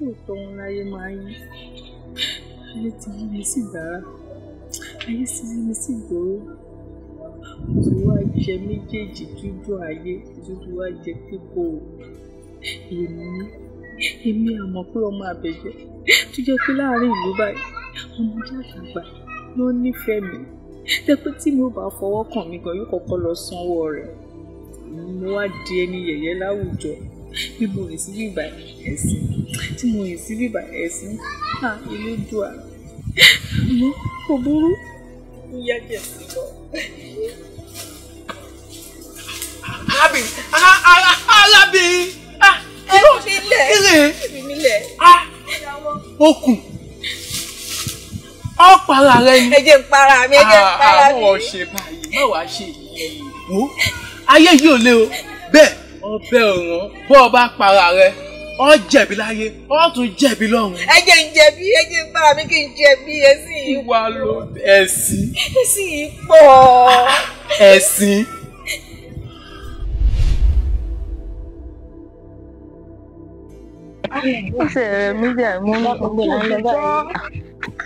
Òótọ́ wọn láyé máa ń yí. Ayé ti yí mi sí dára. Ayé sì yí mi sí ìgboro. Tí wàá jẹ méjèèjì dúdú ayé, dúdú wàá jẹ pípò. Èmi àmọ̀ pé ọmọ àbẹ̀jẹ́ tó jẹ́ pé láàárín ìlú báyìí, ọmọdé àgbàgbà ló nífẹ̀ẹ́ mi. Tẹ́ pé tí mi ò bá fọwọ́ kàn mí gan yóò kọ́kọ́ lọ sanwó rẹ̀. Mo wá di ẹni yẹ̀yẹ́ láwùjọ. Bí mo rìn sí bíbá ẹ̀sìn, tí mo rìn sí bíbá ẹ̀sìn, Elédùà. Mo kò burú. Ó yá jẹ̀ sí lọ. Alábì! Ẹ̀mí nílẹ̀. Okùn. Ọ para rẹ ni. Ẹ jẹ́ n para mi, ẹ jẹ́ n para mi. Àwọn ọ̀ṣẹ̀ báyìí, má wàá ṣe yìí. Wo, ayé yìí ò lé o. Bẹ́ẹ̀, ọbẹ̀ ọ̀ràn bọ́ ọ bá para rẹ, ọ jẹ̀bi láyé, ọ tún jẹ̀bi lọ́run. Ẹ jẹ́ n jẹ̀bi, ẹ jẹ́ n para mi kí n jẹ̀bi ẹ̀sìn yìí. Ìwà ló ẹ̀sìn. Ẹ̀sìn yìí pọ̀. Ẹ̀sìn. Ó ṣe rẹ̀ mí jẹ́ mú mi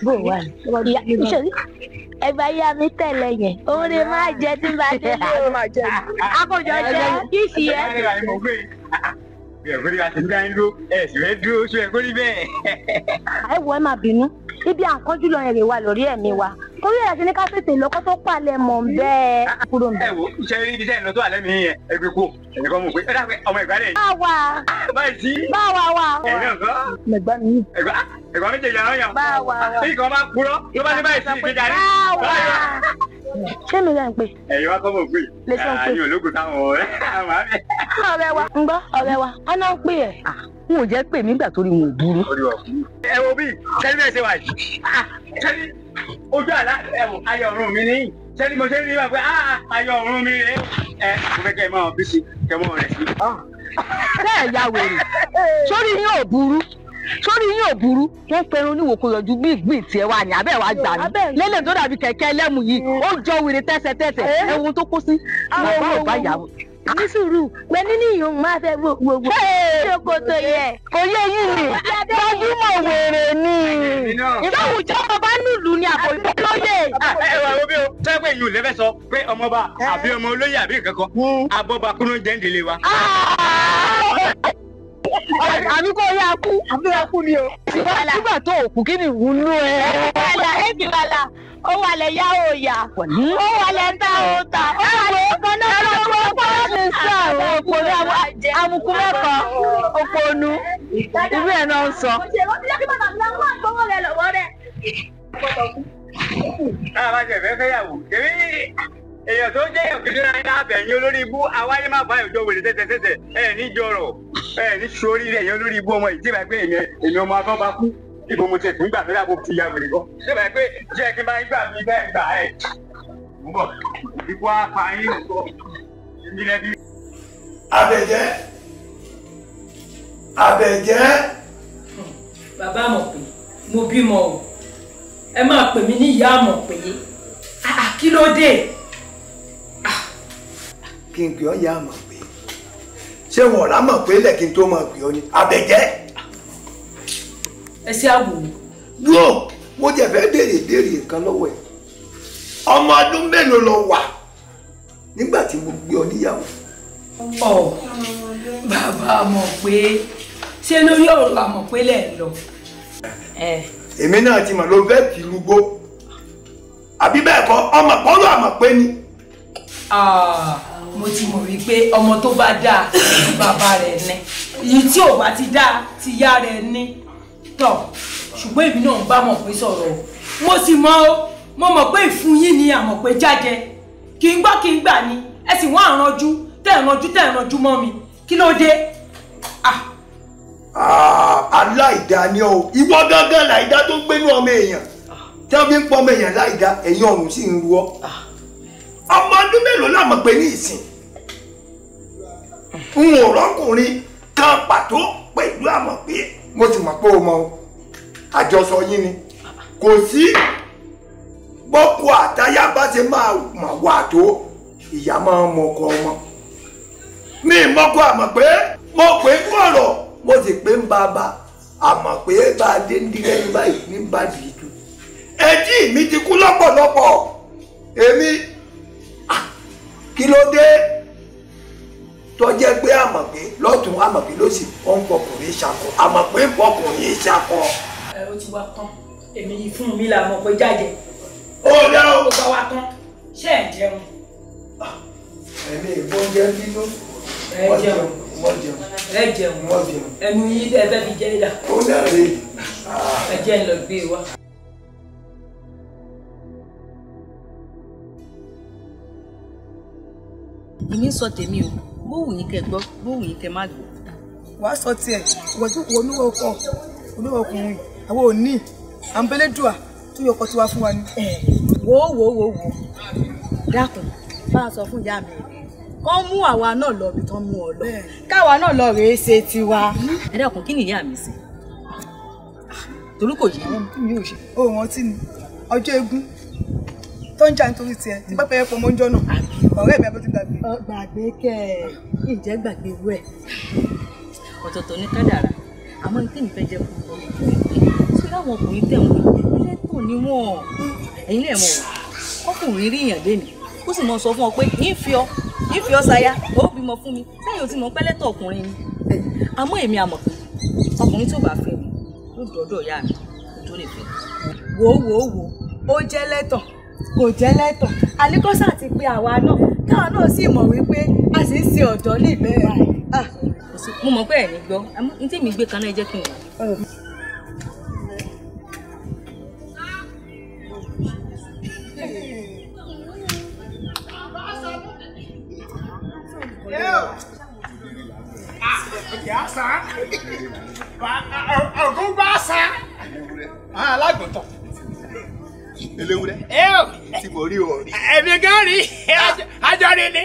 bó wà ní. Ẹ bá yá mi tẹ̀lé yẹn, òun ni máa jẹ tí bá délé o. Akọ̀jọ jẹ́ kí sì yẹ. Ẹ̀gbọ́n àti ìgbà ń lo ẹ̀sìn rẹ̀ dúró sọ ẹ̀kọ́ níbẹ̀. Ẹ wo ẹ máa bínú, ibi àkọ́jú lọ èrè wa lórí ẹ̀mí wa. Torí ẹ̀ ti ní ká tètè lọ́kọ́ tó palẹ̀ mọ̀ bẹ́ẹ̀. Ẹ wo iṣẹ́ ibi iṣẹ́ ìlọ tó wà lẹ́mìí yẹn ẹgbẹ́ kú ẹ̀nìkan mọ̀ pé ẹ dápẹ́ ọmọ ìgbàlẹ̀ yìí. Báwa. Báyìí sí. Báwa wa. Ẹ̀yin náà kọ́. Ẹ̀gbọ́n mi. Ẹ̀gbọ́n méjèèjì àwọn yàn. Báwa wa. Bí ìkan bá kúrọ́ ló bá ní báyìí sí ìgbéjà ní. Báwa. Ṣé mi lẹ́ ń pè? Ẹ̀yin wá kọ́ mọ̀ pé. Lè ṣe ń pè. Àyìn ológun táwọn ọ̀rẹ́ àwọn àmì. Ọ̀rẹ́ wa ń gbọ́ ọ̀rẹ́ wa, ọ̀nà ń pè ẹ̀. N ò jẹ́ pè mí gbà torí wọn ò burú. Ẹ wo bí sẹ́ni bẹ́ẹ̀ ṣe wà yìí. Sẹ́ni ojú àlá ẹ̀wọ̀n ayọ̀ ọ̀run mi ní. Sẹ́ni mo ṣe ń rí wá pé ayọ̀ ọ̀run mi rèé. Ẹ mo fẹ́ kẹ́ ẹ máa bí sí kẹ́ mọ́ rẹ̀ sí. Bẹ́ẹ̀ ya wèrè, sórí yín ò burú. Sórí yín ò burú, wọ́n fẹ́ràn oníwòkó yọjú bí ìgbín tiẹ̀ wà ní abẹ́ wa gbà mí. Lélẹ̀ tó dàbí kẹ̀kẹ́ ẹlẹ́mu yìí, ó jọ wèrè tẹ́sẹ̀tẹ́sẹ̀, ẹ̀wọ̀n tó kó sí. Bàbá ò bá yàwó. Ní sùúrù, pé nínú ìyóò máa fẹ́ gbogbo. Ṣé kò tó yẹ? Kò yé yín ni, gbajúmọ̀ wèrè ni. Ìbáwùjọ ọba nílùú ni àbò ìbọn lóye. Ẹ wà wọ́n bí o, sọ pé ìlú lẹ́fẹ̀ sọ pé ọmọba àbí ọmọ olóyè àbí kankan, abọ́ba kúrò jẹ́ ń délé wa. Àbí kò yá kú. Àbí yá kú ni o. Nígbà tó òkú kí ni ìwúlò ẹ? Ẹ̀bìlàlà, ó wà lẹ̀ yá ó yá. Ó wà lẹ̀ ta ó ta. Ó wà lẹ̀ kan náà lọ́wọ́ pọ́ọ́sì sáà òpònú amukú mẹ́kọ̀ọ́ òpònú. Irú ẹ̀ náà ń sọ. Àwọn àti ẹ̀fẹ́ fẹ́yàwó, èmi èèyàn tó jẹ́ òkèdè náà ní abẹ̀yìn olórí ibú àwáyé má bá ìjọ wèrè tẹ́tẹ́tẹ́tẹ́ ẹ̀ ní jọrọ̀ ẹ̀ ní sórí ẹ̀yìn olórí ibú ọmọ ìdí ìbáyé pé èmi ọmọ afọ́ bá kú ibo mo ti ẹ̀sìn gbà fẹ́lá bó ti ya wèrè kọ́ ṣé ìbáyé pé jẹ́ kí n bá ń gbà mí bẹ́ẹ̀ gbà ẹ̀ ń bọ̀ ikú apá yín nǹkan ìbílẹ̀ bí. Àbẹ̀jẹ́ Àbẹ̀jẹ́. Bàbá mọ̀ pé mo bímọ o ẹ máa pè mí ní ìyá mọ̀ pé kí ló dé. Kí n pè ọ́ yá mọ̀ pé ṣé wọn ọ̀rá mọ̀ pé lẹ̀ kí n tó mọ̀ pé ọ́ ni Àbẹ̀jẹ́. Ẹ ṣe àwò. Dúró mo jẹ́ fẹ́ béèrè nǹkan lọ́wọ́ ẹ̀. Ọmọ ọdún mélòó lo wà nígbà tí mo gbé ọ níyàwó? Bàbá mọ̀ pé ṣé lórí ọ̀rọ̀ la mọ̀ pé lẹ̀ lọ. Èmi náà ti mọ̀ ló fẹ́ fi rúgbó àbí bẹ́ẹ̀ kọ́ ọmọ pọ́lọ́ àmọ̀ pé ni. Mo ti mọ̀ wípé ọmọ tó bá dáa bàbá rẹ̀ ní èyí tí ò bá ti dáa ti yá rẹ̀ ní tọ̀ ṣùgbọ́n èmi náà ń bá mọ̀ pé sọ̀rọ̀ mo sì mọ̀ ó mo mọ̀ pé ìfun yín ni àmọ̀ pé jájẹ kí n gbọ́ kí n gbà ní ẹ sì wọ́n àranjú tẹ̀ ẹ̀ranjú mọ́ mi kí ló dé. Aláìdá ni o ìwọ gángan láìdá tó ń gbénú ọmọ èèyàn tí wọ́n fi ń pọ́ ọmọ èèyàn láìdá ẹ̀yìn ọ̀run sì ń ru ọ́. Ọmọ ọdún mélòó la mọ̀ pé ní ìsìn n ò rọ́kùnrin kan pàtó pẹ̀lú àmọ̀ pé mo sì mọ̀ pé o mọ àjọsọ yín ni kò sí bọ́kù àtayá bá ṣe máa mọ̀ wà tó ìyá máa ń mọkọ ọmọ mi mọ́kọ àmọ̀ pé mo pè é kọ̀rọ̀ mo sì pé ń bàbá àmọ́ pé bá a dé ń di lẹ́nu báyìí ní bàdì ìtú ẹtí mi ti kú lọ́pọ̀lọpọ̀ èmi kí ló dé tó jẹ́ pé àmọ̀ pé lọ́tún àmọ̀ pé ló sì ń fọkùnrin ṣakọ àmọ̀ pé ń fọkùnrin ṣakọ. ẹ ó ti wá tán èmi yìí fún mi là mọ̀ pé jáde. ó dá o. ó bá wá tán ṣé ẹ jẹun. ẹ̀mí ìbọn jẹ́ bínú. ẹ jẹun ẹ jẹun ẹnu yín ẹ fẹ́ fi jẹ́ ìdá. ó dàrí. ẹ jẹ́ ń lọ gbé wa. èmi sọ tèmi o bówù yín kẹ́ gbọ́ bówù yín kẹ́ má gbọ́. wàá sọ tiẹ̀ ìwọ tó wọ olúwo ọkọ olúwo ọkùnrin àwọn òní àǹbẹ̀lẹ́dùà tó yọkọ tí wàá fún wa ni. wò dákun bá a sọ fún ìyá mi kán mú àwa náà lọ bí tán mú ọ lọ káwa náà lọ rèé ṣe tiwa. ẹ dákun kí ni ìyá mi ṣe torí kò yé mi ò ṣe ó rántí ni ọjọ́ eégún tó ń jà nítorí tiẹ̀ tí pẹ́pẹ́ yẹn pọ̀ mọ́ ń jọ́ náà ọ̀rẹ́ mi abẹ́ ti gbàgbé. gbàgbé kẹ ẹ ǹjẹ́ gbàgbé wẹ̀ ọ̀tọ̀ọ̀tọ̀ ní kádàrá àmọ́ ní tèmi fẹ́ jẹ́ kó lọ sí láwọn ọkùnrin tẹ̀wọ̀n ẹlẹ́tàn ni wọ́n ẹ̀yin lè mọ̀ ọkùnrin rí èèyàn lémi ó sì mọ sọ fún ọ pé ìfi ọ ṣaya ó bímọ fún mi sẹ́yìn ò ti mọ̀ pẹ́lẹ́tọ̀ ọkùnrin ni àmọ́ èmi àmọ̀ pé ọkùnrin tó bá fẹ́ mi ló dọ́dọ̀ ìyá mi tó lè fẹ́. wò ó jẹ́ lẹ́tàn kò jẹ́ lẹ́tàn àníkọ́sà ti pé àwa náà káwa náà sì mọ̀ wípé a sì ń ṣe ọ̀dọ́ ní ìbẹ̀rẹ̀ mo mọ̀ pé ẹ̀ ní gbọ́ ní tí mi gbé kan náà jẹ́ kí n wà. Ọ̀gùn bá sá. Alágùntàn. Eléwúrẹ́. Tí mo rí o rí. Ẹ̀mí gan rí. Àjọ ni ni.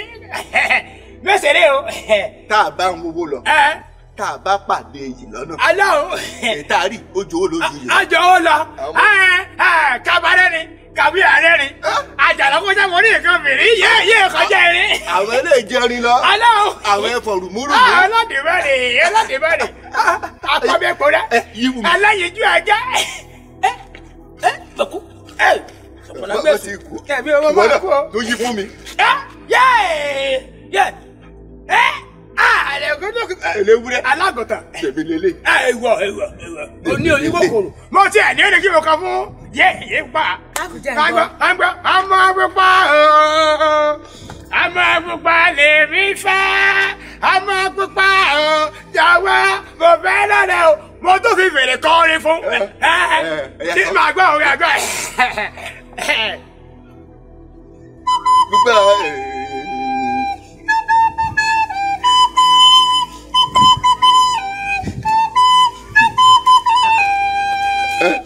Mẹ́sẹ̀rẹ́ o. Tá a bá ń wowó lọ. Tá a bá pàdé èyí lọ́nà. Aláwọ̀. Tá a rí ojú ó lójú yìí. Àjọ ó lọ. Kábàárẹ̀ ni. Kàbí àárẹ̀ ni. Àjàlọ́ kọjá mo ní nǹkan fèrè. Yé kọjá erin. Àwọn eléyìí jẹrin lọ. Aláwọ̀. Àwọn ẹ̀fọ́ rùmúrùmú. Ọlọ́dìbẹ̀rẹ̀. Akọ́bẹ̀pọ̀ rẹ̀. Aláyẹjú ajá. Bàkú. Wọ́n ti kú. Ìwọ náà tó yí fún mi. Eléwúrẹ́. Alágùntàn. Tèmi lélẹ̀. Ẹ̀wọ̀. O ní oníkòkòrò. Mo ti ẹ̀ ní ẹni kí mo kọ fún. Yé pa. Àgbọ̀ ọmọ pupa ooo. Ọmọ pupa lèmi fẹ́. Ọmọ pupa ooo. Jọ̀wọ́ mo fẹ́ lọ́dẹ̀ o. Mo tún fi fèrè kọrin fún. Tí màá gbọ́ òun àgbọ̀ ẹ̀. Gbígbà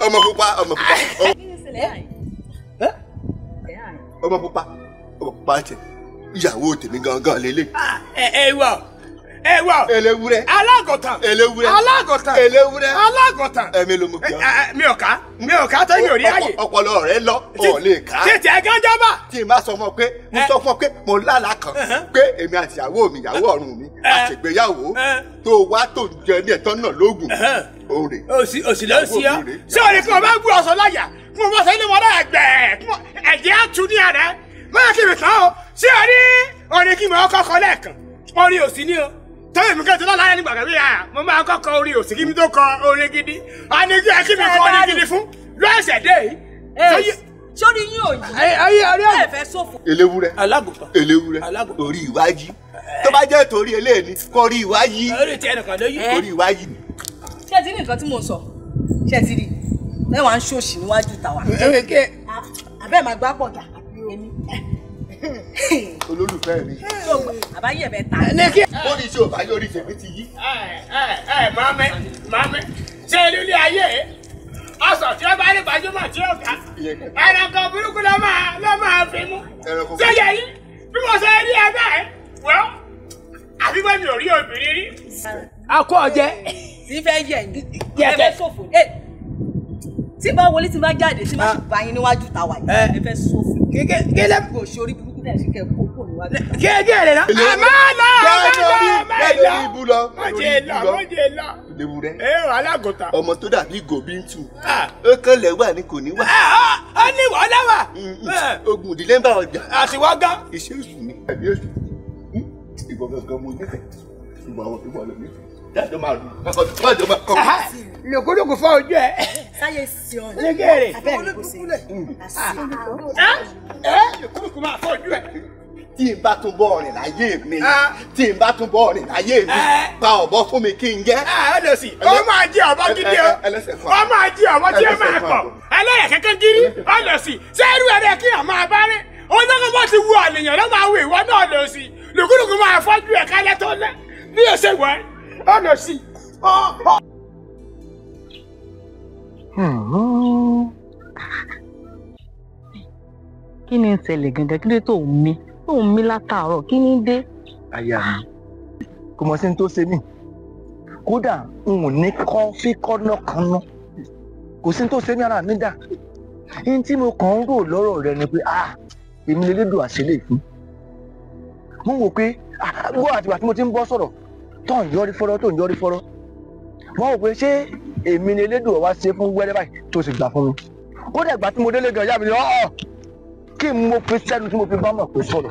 ọmọ pupa ọmọ pupa tẹ ìyàwó tèmi gangan lélẹ̀. Ẹ̀wọ̀. Eléwúrẹ́. Alágùntàn. Eléwúrẹ́. Alágùntàn. Eléwúrẹ́. Alágùntàn. Ẹ̀mí ló mú kí ọ. Mi ò ká tó mi ò rí àyè. Ọpọlọ rẹ lọ ọ̀ lè ká. Tètè ẹ̀gán jọba. Tí n bá sọ fún ọ pé mo sọ fún ọ pé mo lálàá kan pé èmi àti ìyàwó mi ìyàwó ọ̀run mi àṣègbéyàwó tó wá tó jẹ ní ẹ̀tọ́ náà lóògùn òòrè. Òsì ló ń sí ọ. Ṣé o ní kí wọ́n bá gbé ọ̀sán láyà kí wọ́n bá sọ ilé wọn láyà gbẹ̀ẹ́ ẹ̀jẹ̀ á tu ní àná. Máa kí mi tán o. Ṣé o ní orin kí mi ọkọ̀ kọ lẹ́ẹ̀kan? Orin òsì ni o. Tọ́yìn mi kẹ́tọ́ lọ́la ẹni gbàgbé yà mo máa kọ́kọ́ orin òsì kí mi tó kọ orin gidi. A ní kí mi kọ orin gidi fún lọ́ọ̀ṣẹ̀ dé yìí. Sórí yín ò yí. Ẹ fẹ́ ṣòfò. Eléwúrẹ́. Alágùntàn. Eléwúrẹ́. Orí ìwájí. Tó bá jẹ́ torí eléyìí kọ́ orí ìwájí. Orí ti ẹnìkan ló yí. Orí ìwájí ni. Ṣé ti ní nǹkan tí mo sọ? Ṣé ti rí? Mẹ́wàá ń ṣòṣì níwájú tàwa. Àbẹ́ máa gbá pọ̀ dà. Olólùfẹ́ mi. Àbáyé ẹ̀ bẹ ta. Ó ní tí o bá yọrí tèmi ti yí. Mami, ṣé ilé ayé ọsàn tí ó bá rí gbajúmọ̀ tí ó ga ẹranko burúkú ló máa fi mú. Ṣé yẹ yín bí mo ṣe rí ẹgbẹ́ ẹ wọ́ àbí bẹ́ẹ̀ mi ò rí obìnrin rí. Akọ ọjẹ. Tí fẹ́ yẹ̀ ní. Ẹ fẹ́ ṣòfò. Tí bá wọlé tí bá jáde tí bá sì bá yín níwájú tàwa yìí. Ẹ fẹ́ ṣòfò. Gẹ́gẹ́ kò ṣe orí burúkú ní àṣìkẹ́ kókó níwájú. Kéèké rẹ̀ náà. Bẹ́ẹ̀ ibú lọ. Mọ̀jẹ̀ lọ. Léwu rẹ̀. Alágùntàn. Ọmọ tó dàbí gòbíntù. Ó kọ́lẹ̀ wà ní kò ní wà. Ó ní wàhálà wà. Ogun ìdílé ń bá ọjà. Àṣìwọ́ gan. Iṣẹ́ èṣù ni. Ẹ̀mí èṣù. Ìbọn gangan mo nífẹ̀ẹ́. Ìbọn àwọn ìbọn lọ nífẹ̀ẹ́. Dájọ́ máa lù. Dájọ́ máa kọ́. Lòkúlòkù fọ́ ojú ẹ̀. Sáyé sí ọ. Légèrè. Abẹ́rẹ́ kò sí. Lòkúlòkù máa fọ́ ojú ẹ̀. Tí n bá tún bọ́ ọ̀rìn láyé mi. Tí n bá tún bọ́ ọ̀rìn láyé mi. Pa ọ̀bọ fún mi kí n jẹ́. Ó lọ sí. Ó máa jí ọ̀bọ gidi o. Ó máa jí ọ̀bọ tí ó máa pọ̀. Ẹlẹ́yà kẹ́kẹ́ gírí. Ó lọ sí. Sẹ́rù ẹ̀rẹ́ kí àmọ́ abárẹ́. Olóko bó ti wu àlèyàn ló máa wù ìwọ náà lọ sí. Lòkúlòkù máa fọ́jú ẹ̀ kálẹ̀ tó lẹ́. Bí o ṣe wọ̀ ẹ́. Ó lọ sí. Kí ni ń ṣẹlẹ̀ gangan? Kí ló tó ń mí? Tó ń mí látàárọ̀, kí ni dé? Aya mi, kò mọ̀ sí ní tó ṣe mí. Kódà n ò ní kọ́fí kọ́nàkọ́nà. Kò sí ní tó ṣe mí ara mi dà. Ní tí mo kàn ń rò lọ́rọ̀ rẹ ni pé èmi lè lédò àṣẹlẹ̀ fún. Mo wò pé gbọ́ àtìgbà tí mo ti ń bọ́ sọ̀rọ̀ tó ń yọrí fọ́rọ́ tó ń yọrí fọ́rọ́. Mo wò pé ṣé èmi lè lédò wá ṣe fún wẹ́rẹ́ báyìí tó sì gbà fún mi. Kódà ìgbà tí mo délé gan ìyá mi ni kí n mo fi sẹ́nu tí mo fi bá mọ̀ pé sọ̀rọ̀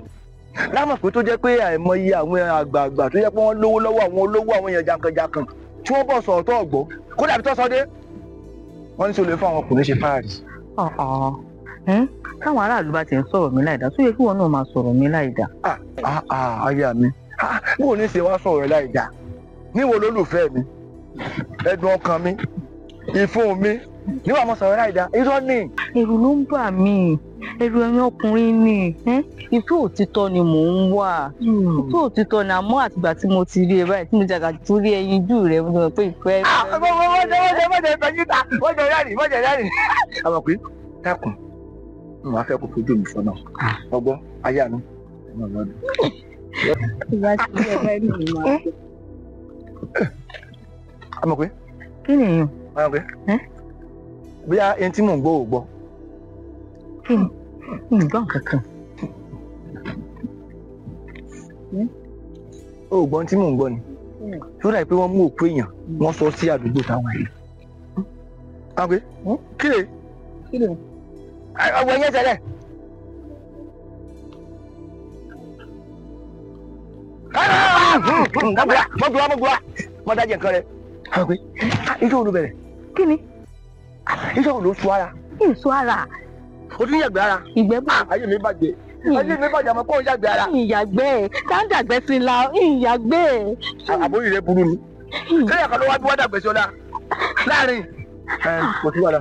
lámọ̀ pé tó jẹ́ pé àìmọye àwọn àgbààgbà tó jẹ́ pé wọ́n lówó lọ́wọ́ àwọn olówó àwọn èèyàn jankan-jankan tí wọ́n bọ̀ sọ̀rọ̀ tó ọ̀gbọ́ kó dàbí tó sọ dé wọ́n ní sọ lè fún àwọn ọkùnrin ṣe fáàrí. táwọn aráàlú bá ti ń sọ̀rọ̀ mi láìdá tó yẹ kí wọn náà máa sọ̀rọ̀ mi láìdá. aya mi bó o ní ṣe wá sọ̀rọ̀ láìdá níwò lólùfẹ́ mi ẹ̀dùn ọkàn mi ìfún mi níwà mo sọ̀rọ̀ láìdá irọ́ ni. ẹ̀rù ló ń bà mí ẹ̀rù ẹ̀yin ọkùnrin ni ìfẹ́ òtítọ́ ni mò ń wà ìfẹ́ òtítọ́ ni àmọ́ àtìgbà tí mo ti rí ẹ báyìí tí mo jàgà tó rí ẹyin jù rẹ mo sọ pé ìfẹ́. mọ̀jẹ̀ rẹ́rìn. àmọ̀ pé dákun mo wá fẹ́ kó fojú mi sọ́nà ọgbọ́n aya mi. ìwà tí ẹ bá rí mi máa ṣe. àmọ̀ pé. kí ni èèyàn. àmọ̀ pé. bóyá ẹni tí mò ń gbọ́ ò gbọ́. kí ni ìgbọ́n kankan. ó gbọ́n tí mò ń gbọ́ ni tó dà pé wọ́n mú òkú èèyàn wọ́n sọ sí àdúgbò táwọn yìí. àgbẹ̀ kí lè ọgbọ̀n yẹn tẹ́lẹ̀. mọ́gbọ́n mọ́ dájẹ́ nǹkan rẹ̀. àgbẹ̀ iṣẹ́ òun ló bẹ̀rẹ̀. kí ni. iṣẹ́ òun ló sú ara. èso ara. o tún yàgbẹ́ ara. ìgbẹ́ bá. ayé mi bàjẹ́. ayé mi bàjẹ́ àmọ́ kó o yàgbẹ́ ara. ìyàgbẹ́ dáńdàgbẹ́ sí la ìyàgbẹ́. àbóyè rẹ burú ni. sẹ́yìn kan ló wá bí wọ́n dàgbẹ́ sí ọ̀la láàrin. kò sí wàhálà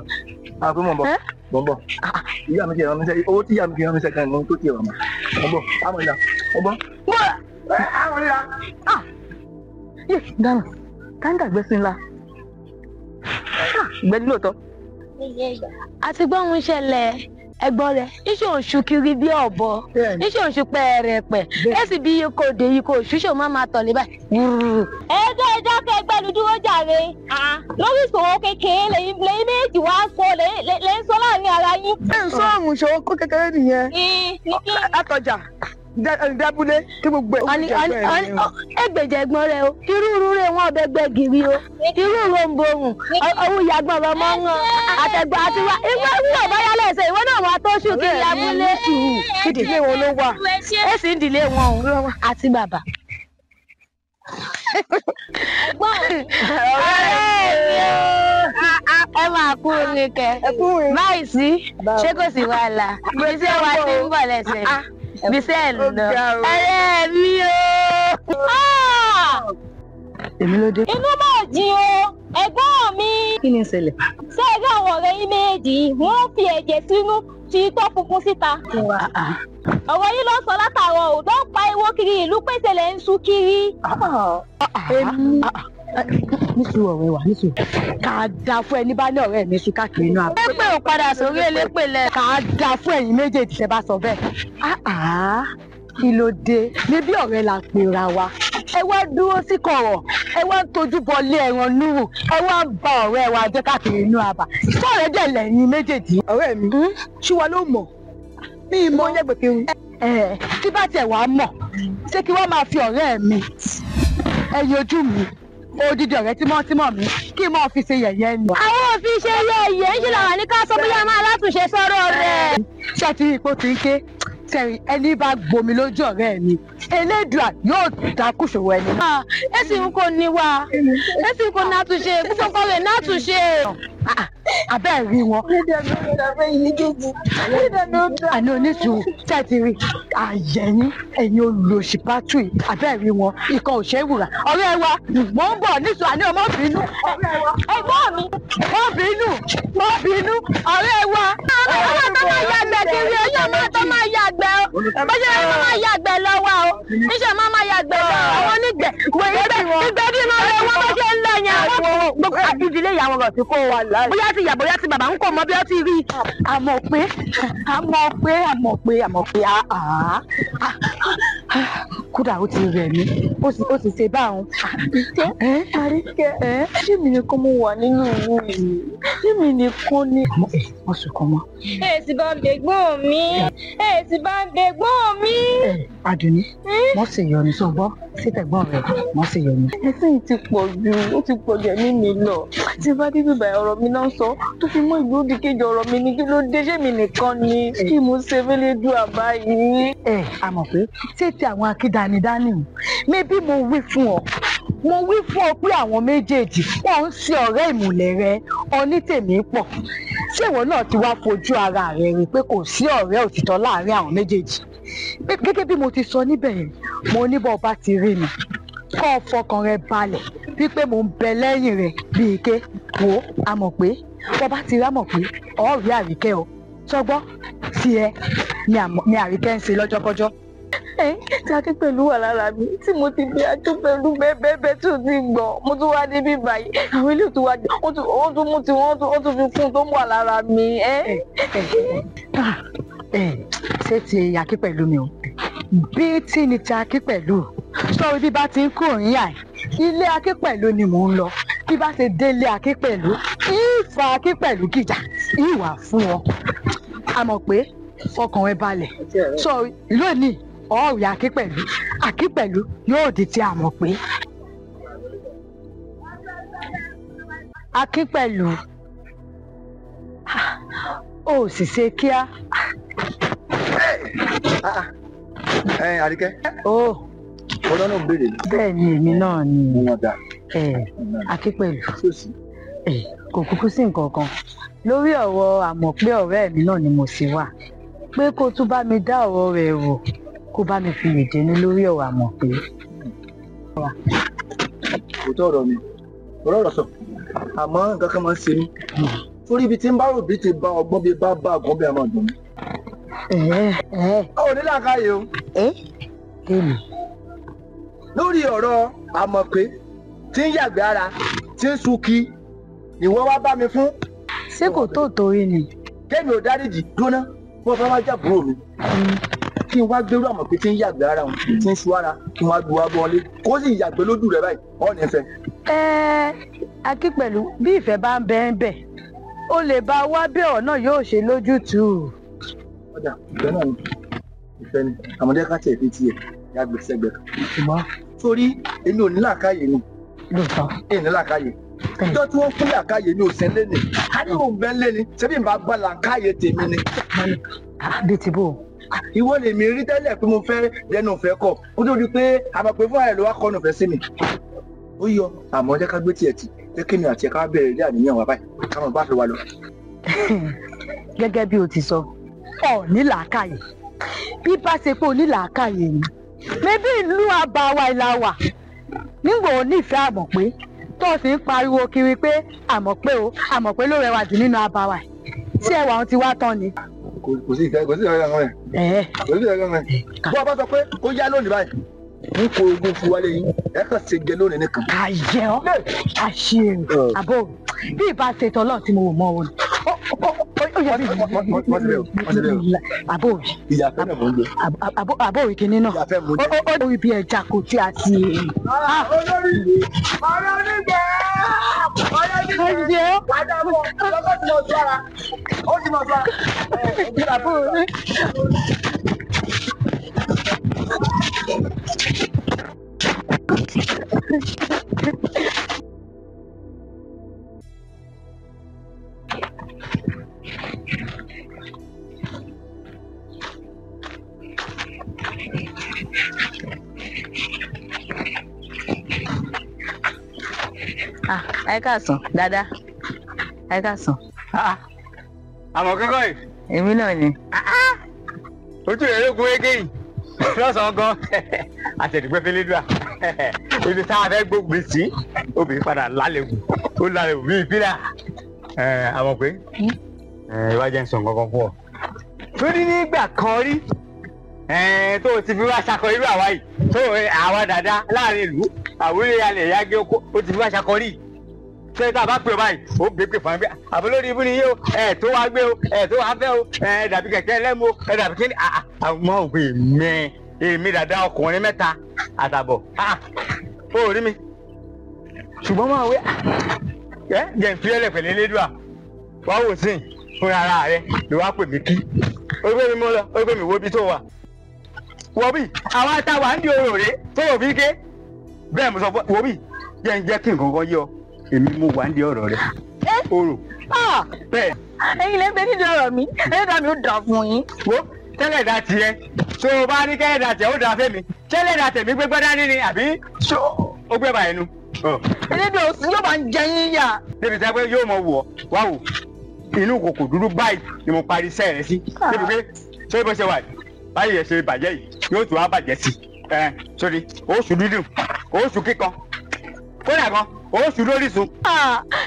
àpé mọ̀ bọ̀ ìyá mi ti rán mi sẹ́ owó tí ìyá mi fi rán mi sẹ́ kan ní tó ti rán mi bọ̀ àmọ́ ìlà ọgbọ́n. àmọ́ ìlà. dáná dáńdàgbẹ́ sí la ìgbẹ́ni lóòótọ́. àti gbọ́ ohun ṣẹlẹ̀ ẹ̀gbọ́n rẹ̀ iṣẹ́ oṣù kiri bí ọ̀bọ iṣẹ́ oṣù pẹ̀rẹ̀pẹ̀ èsì bí iye kò dé iye kò ṣúṣò má máa tọ̀lé báyìí. ẹjọ́ kẹgbẹ́nu dúró jàre lórí ìṣòro kékeré lẹ́yìn méjì wá sọ lẹ́yìn sọ láàrin ara yín. ẹ ń sọ àwọn ìṣòro kó kékeré nìyẹn àtọjà dábúlé kí gbogbo ẹgbẹ̀jẹ̀ ẹ̀gbọ́n rẹ o irú rẹ wọn ọbẹ̀ gbẹ gírí o irú romborun owó ìyàgbọ́n rẹ mọ́ wọn àtẹ̀gbọ́n àti wa ìwé ìwé ọ̀báyá lẹ́sẹ̀ ìwé náà wọn tó ṣù kí abúlé ìdílé wọn ló wà èsì ìdílé wọn o àti bàbá. ẹ̀gbọ́n ẹ máa kú orin kẹ báyìí sí ṣé kò sí wàhálà gbèsè wa ti ń bọ̀ lẹ́sẹ̀ bisẹ́ lọ ẹ̀rẹ́ mi o. èmi ló dé. inú máa jí o ẹ̀gbọ́n mi. kí ni ìṣẹ̀lẹ̀. ṣé ẹgbẹ́ àwọn ọ̀rẹ́ yín méjì wọ́n fi ẹ̀jẹ̀ sínú fi itọ́ funfun síta. ọ̀rọ̀ yìí ló sọ látàárọ̀ ò tó ń pa ewo kiri ìlú pèsè lẹ́ ń sú kiri. nísù ọ̀rẹ́ wa nísù ká dáa fún ẹni bá ní ọ̀rẹ́ mi sùn káàkiri inú àbọ̀. elépè ò padà sórí elépè lẹ. ká dáa fún ẹ̀yin méjèèjì ṣe bá sọ bẹ́ẹ̀. kí ló dé níbí ọ̀rẹ́ la pera wa ẹ wá dúró sí kọ̀rọ̀ ẹ wá ń tojú bọlé ẹran núrù ẹ wá ń ba ọ̀rẹ́ wa jẹ́ káàkiri inú àbà sọ̀rọ̀ dẹ̀ lẹ́yìn méjèèjì. ọ̀rẹ́ mi ṣíwa ló mọ̀ ní ìmọ̀ yẹ́gbẹ̀kiri tí bá tiẹ̀ wá mọ̀ ṣé kí wọ́n máa fi ọ̀rẹ́ mi ẹyin ojú mi odidi ọ̀rẹ́ tímọ́tímọ́ mi kí n máa fi ṣe yẹ̀yẹ́ ni. àwọn òfin ṣe yẹ̀yẹ́ ń ṣe làwọn ní ká sọ bóyá máa látúnṣe sọ̀rọ̀ rẹ̀. ṣé ti ipò tí ń ké sẹ́yìn ẹni bá gbomi lójú ọ̀rẹ́ mi elédùà yóò dákú ṣòwò ẹni. èsì ń kò ní wa èsì ń kò ní àtúnṣe púpọ̀ kọ́ rẹ̀ ní àtúnṣe. abẹ́ rí wọn. àní oníṣòwò tẹ́tí rí àyẹ̀yìn ẹ̀yin olùlọ́sì pátúì abẹ́ rí wọn ikọ̀ òṣèwùrà ọ̀rẹ́ wa mò ń bọ̀ níṣòwò àní ọmọ bínú ẹ̀gbọ́n mi mọ́ bínú ọ̀rẹ́ wa. ọmọ tó máa yàgbẹ́ kiri oyún ọmọ tó máa yàgbẹ́ o bọ́sẹ̀ rẹ̀ máa yàgbẹ́ lọ́wọ́ o níṣẹ́ máa yàgbẹ́ lọ́wọ́ àwọn onígbẹ́ ìgbẹ́ bí mo lè wọ́n bó ṣe ń lọ yẹn àwọn gbogbo ìdílé ìyàwó rẹ̀ ti kó wa láì. bóyá ti yà bóyá ti bàbá ń kò mọ bí ó ti rí. àmọ̀ pé kódà ó ti rẹ̀ mí ó sì ṣe báwọn. Àríkẹ́ ṣé mi nìkan mo wà nínú ìlú yìí ṣé mi nìkan ni. wọ́n sùn kan mọ́. èsì bá ń gbẹ̀gbọ́n mi. Àdùnní wọ́n sì yọ ní sọ́gbọ́ sí tẹ̀gbọ́n rẹ̀ wọ́n sì yọ ní. ẹ̀sìn ti pọ̀ jù ó ti pọ̀ jù ẹ̀mí mi lọ tí bá dé bíbá ọ̀rọ̀ mi náà sọ tó fi mọ́ ìlú òdì kejì ọ̀rọ̀ mi ní kí ló dé ṣé mi nìkan ni kí mo ṣe fẹ́lẹ́ dùn àbáyé. a mọ̀ pé ṣé ti àwọn akídanidání mébí mo wí fún ọ pé àwọn méjèèjì wọn ń ṣe ọ̀rẹ́ ìmùlẹ̀ rẹ onítèmí pọ̀ ṣé ìwọ náà ti wá fojú ara rẹ rí pé kò sí ọ̀rẹ́ òtítọ́ láàrin àwọn méjèèjì gẹ́gẹ́ bí mo ti sọ níbẹ̀ yẹn mo ní bọ́ ọba ti rí mi kọ́ ọ fọkàn rẹ balẹ̀ wípé mo ń bẹ lẹ́yìn rẹ bí ike wo a mọ̀ pé bọ́ba ti rí àmọ̀ pé ọ̀rí Àríkẹ́ o sọgbọ́n tiẹ̀ ni Àríkẹ́ ń ṣe lọ́jọ́kọ́jọ́. tí Akínpẹ̀lú wà lára mi tí mo ti bí Akínpẹ̀lú bẹ́ẹ̀ tí ò ti gbọ́ mo tún wá débi báyìí àwọn ilé tó wá wọ́n tún mú tiwọn wọ́n tún fi kún tó wà lára mi. ṣé ti Akínpẹ̀lú mi o bí tí ni ti Akínpẹ̀lú sọ bí bá ti ń kúrò ní àì ilé Akínpẹ̀lú ni mò ń lọ bí bá ṣe délé Akínpẹ̀lú ìfà Akínpẹ̀lú kìjà ìwà fún ọ a mọ̀ pé fọkàn ẹ balẹ̀ sọ lónìí ọ̀rẹ́ Akínpẹ̀lú yóò di tí a mọ̀ pé Akínpẹ̀lú ó sì ṣe kíá. Àríkẹ́. ọ̀rọ̀ náà béèrè. bẹ́ẹ̀ ni èmi náà ni Akínpẹ̀lú kò kúkú sí nǹkan kan lórí ọ̀rọ̀ àmọ̀ pé ọ̀rẹ́ mi náà ni mo sì wà pé kó tún bá mi dá ọ̀rọ̀ rẹ̀ wò kó bá mi fi ìdènú lórí ọ̀rọ̀ àmọ̀ pé. òótọ́ ọ̀rọ̀ mi ọ̀rọ̀ sọ àmọ́ nǹkan kan máa ń ṣe mí torí ibi tí ń bá rò bí ti bá ọgbọ́n bí bá àgọ́ bí a máa dùn mí. ó ní làákàyè o. èmi. lórí ọ̀rọ̀ àmọ̀pé tí ń yàgbé ara tí ń sunki ìwọ wá bá mi fún. ṣé kò tó torí ni. kémi ò dáríjì dúná wọ́n fẹ́ wá jàbúrò mi kí n wá gbérú àmọ̀pé tí ń yàgbé ara wọn tí ń sun ara kí n wá gbé wá bọ́ọ̀lé kó sì yàgbé lójú rẹ̀ báyìí ọ̀ nífẹ̀ẹ́. Akínpẹ̀lú bí ìfẹ́ bá ń bẹ ń bẹ ó lè bá wá bí ọ̀rọ̀ náà yóò ṣe lójútùú. ọjà ìfẹ́ náà ni ìfẹ́ ni àmọ́dé ká tiẹ̀ fi tiẹ̀ ya gbèsè gbẹ. ṣùgbọ́n sórí èmi ò ní làákàyè ni. lóòótọ́. èmi ní làákàyè. ìjọ tí wọ́n fún làákàyè ní òsín lẹ́nì á ní mò ń bẹ́ lẹ́ni ṣebí n bá gbá làákàyè tèmi ni. bí ti bò. ìwọ lè mi rí tẹ́lẹ̀ pé mo fẹ́ dẹnu ìfẹ́ kọ̀ ó tó di pé àmọ̀pé fún ààrẹ ló wá kọ́nu ìfẹ́ sí mi. ó yọ àmọ́ jẹ́ ká gbé tiẹ̀ tì jẹ́ kí mi àti ẹ̀ka bẹ̀rẹ̀ ilé àníyàn wa báyìí káwọn bá fi wa lọ. gẹ́gẹ́ bí o ti sọ ọ ní làákàyè bí bá ṣe pé o ní làákàyè ni mẹ́bí ìlú àbáwá ìlà wà nígbà ò nífẹ̀ẹ́ àmọ̀pé tó o sì ń pariwo kiri pé àmọ̀pé ló rẹwà jù nínú àbáwá tí ẹwà wọn ti wá tán ni. kò sí ìfẹ́ kankan rẹ̀ kò sí ìfẹ́ kankan rẹ̀ bó a bá sọ pé ó yá lónìí báyìí n kò ogun fún wa lẹ́yìn ẹ kàn ṣe jẹ lónìí nìkan. àyẹ ọ àṣe àbò bí ìbá ṣe tọ́lọ́ tí mo wò mọ́ wọn. àbò ìyàfẹ́ náà mò ń gbé. àbò ìkíní náà ó rí bí ẹja kò tí a ti. olórí ọ̀rọ̀ onígbẹ́ àyẹ ọ. àdàbọ̀ lọ́kọ̀ tí mo sọ ara ó ti mọ̀ sọ ara. àbò ẹ káàsán dáadáa ẹ káàsán. àmọ́ kẹ́kọ̀ọ́ yìí. èmi náà ni. ojú rẹ̀ ló gun ege yìí lọ́sàn-án gan àtẹ̀dùgbẹ́ fẹ́lẹ́dùà ibi tá a fẹ́ gbógun sí obìnrin padà lálẹ́gùn ó lálẹ́gùn bíi ìpínlẹ̀ àmọ́ pé ìwádìí ń sọ nǹkan fún ọ. torí nígbà kan rí tó o ti fi wá ṣakọ irú àwa yìí tó àwa dáadáa láàrin ìlú àwúrẹ́ alẹ̀ yágé oko ó ti fi wá ṣakọ rí ṣé tá a bá pè ọ báyìí ó gbé fún ẹgbẹ́ àbọ̀ lórí ibú ni yé o tó wá gbé o tó wá fẹ́ o dàbí kẹ̀kẹ́ lẹ́mu o dàbí kí ni àwọn òkè èmi dáadáa ọkùnrin 3 àtàbọ̀ ó rí mi ṣùgbọ́n máa wé jẹ́ ń fi ẹlẹ́pẹ̀lẹ́ lédùá wá wò sí fún ara rẹ ló wá pè mí kí ó gbé mi mọ́ lọ ó gbé mi wo bí tó wà wọ́ bí àwọn àtàwà ń di orò rè tó wò fi ké bẹ́ẹ̀ mo sọ fún wọ́ bí jẹ́ ń jẹ́ kí nǹkan kan yọ èmi mo wà ń di ọ̀rọ̀ rẹ orò bẹ́ẹ̀. ẹ̀yin lè ń bẹ nídìí ọ̀rọ̀ mi ẹlẹ́dàá mi ó dà fún yín. wo tẹ́lẹ̀dá tiẹ̀ tó o bá ní kẹ́lẹ́dà tiẹ̀ ó dà fẹ́mi tẹ́lẹ̀dà tẹ̀mí gbégbá dání ni àbí ó gbé bàyẹn nu. ẹlẹ́dàá òsì yóò máa ń jẹ yín yà. débi tí a pé yóò mọ wọ̀ wá wò inú kòkò dúdú báyìí ni mo parí iṣẹ́ rẹ sí débi pé ṣé bó ṣe wà báyìí ẹ̀ ṣe bàjẹ́ yìí yóò tún wá bàjẹ́ sí sórí oṣù dídùn oṣù kíkan kódà gan oṣù lóríṣun.